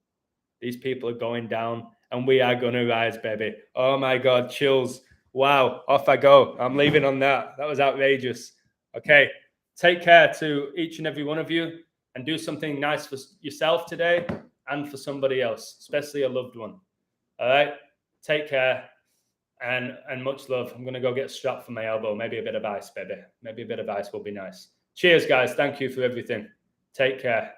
These people are going down and we are going to rise, baby. Oh my God, chills. Wow, off I go. I'm leaving on that. That was outrageous. Okay, take care to each and every one of you and do something nice for yourself today and for somebody else, especially a loved one. All right, take care and much love. I'm going to go get a strap for my elbow. Maybe a bit of ice, baby. Maybe a bit of ice will be nice. Cheers, guys. Thank you for everything. Take care.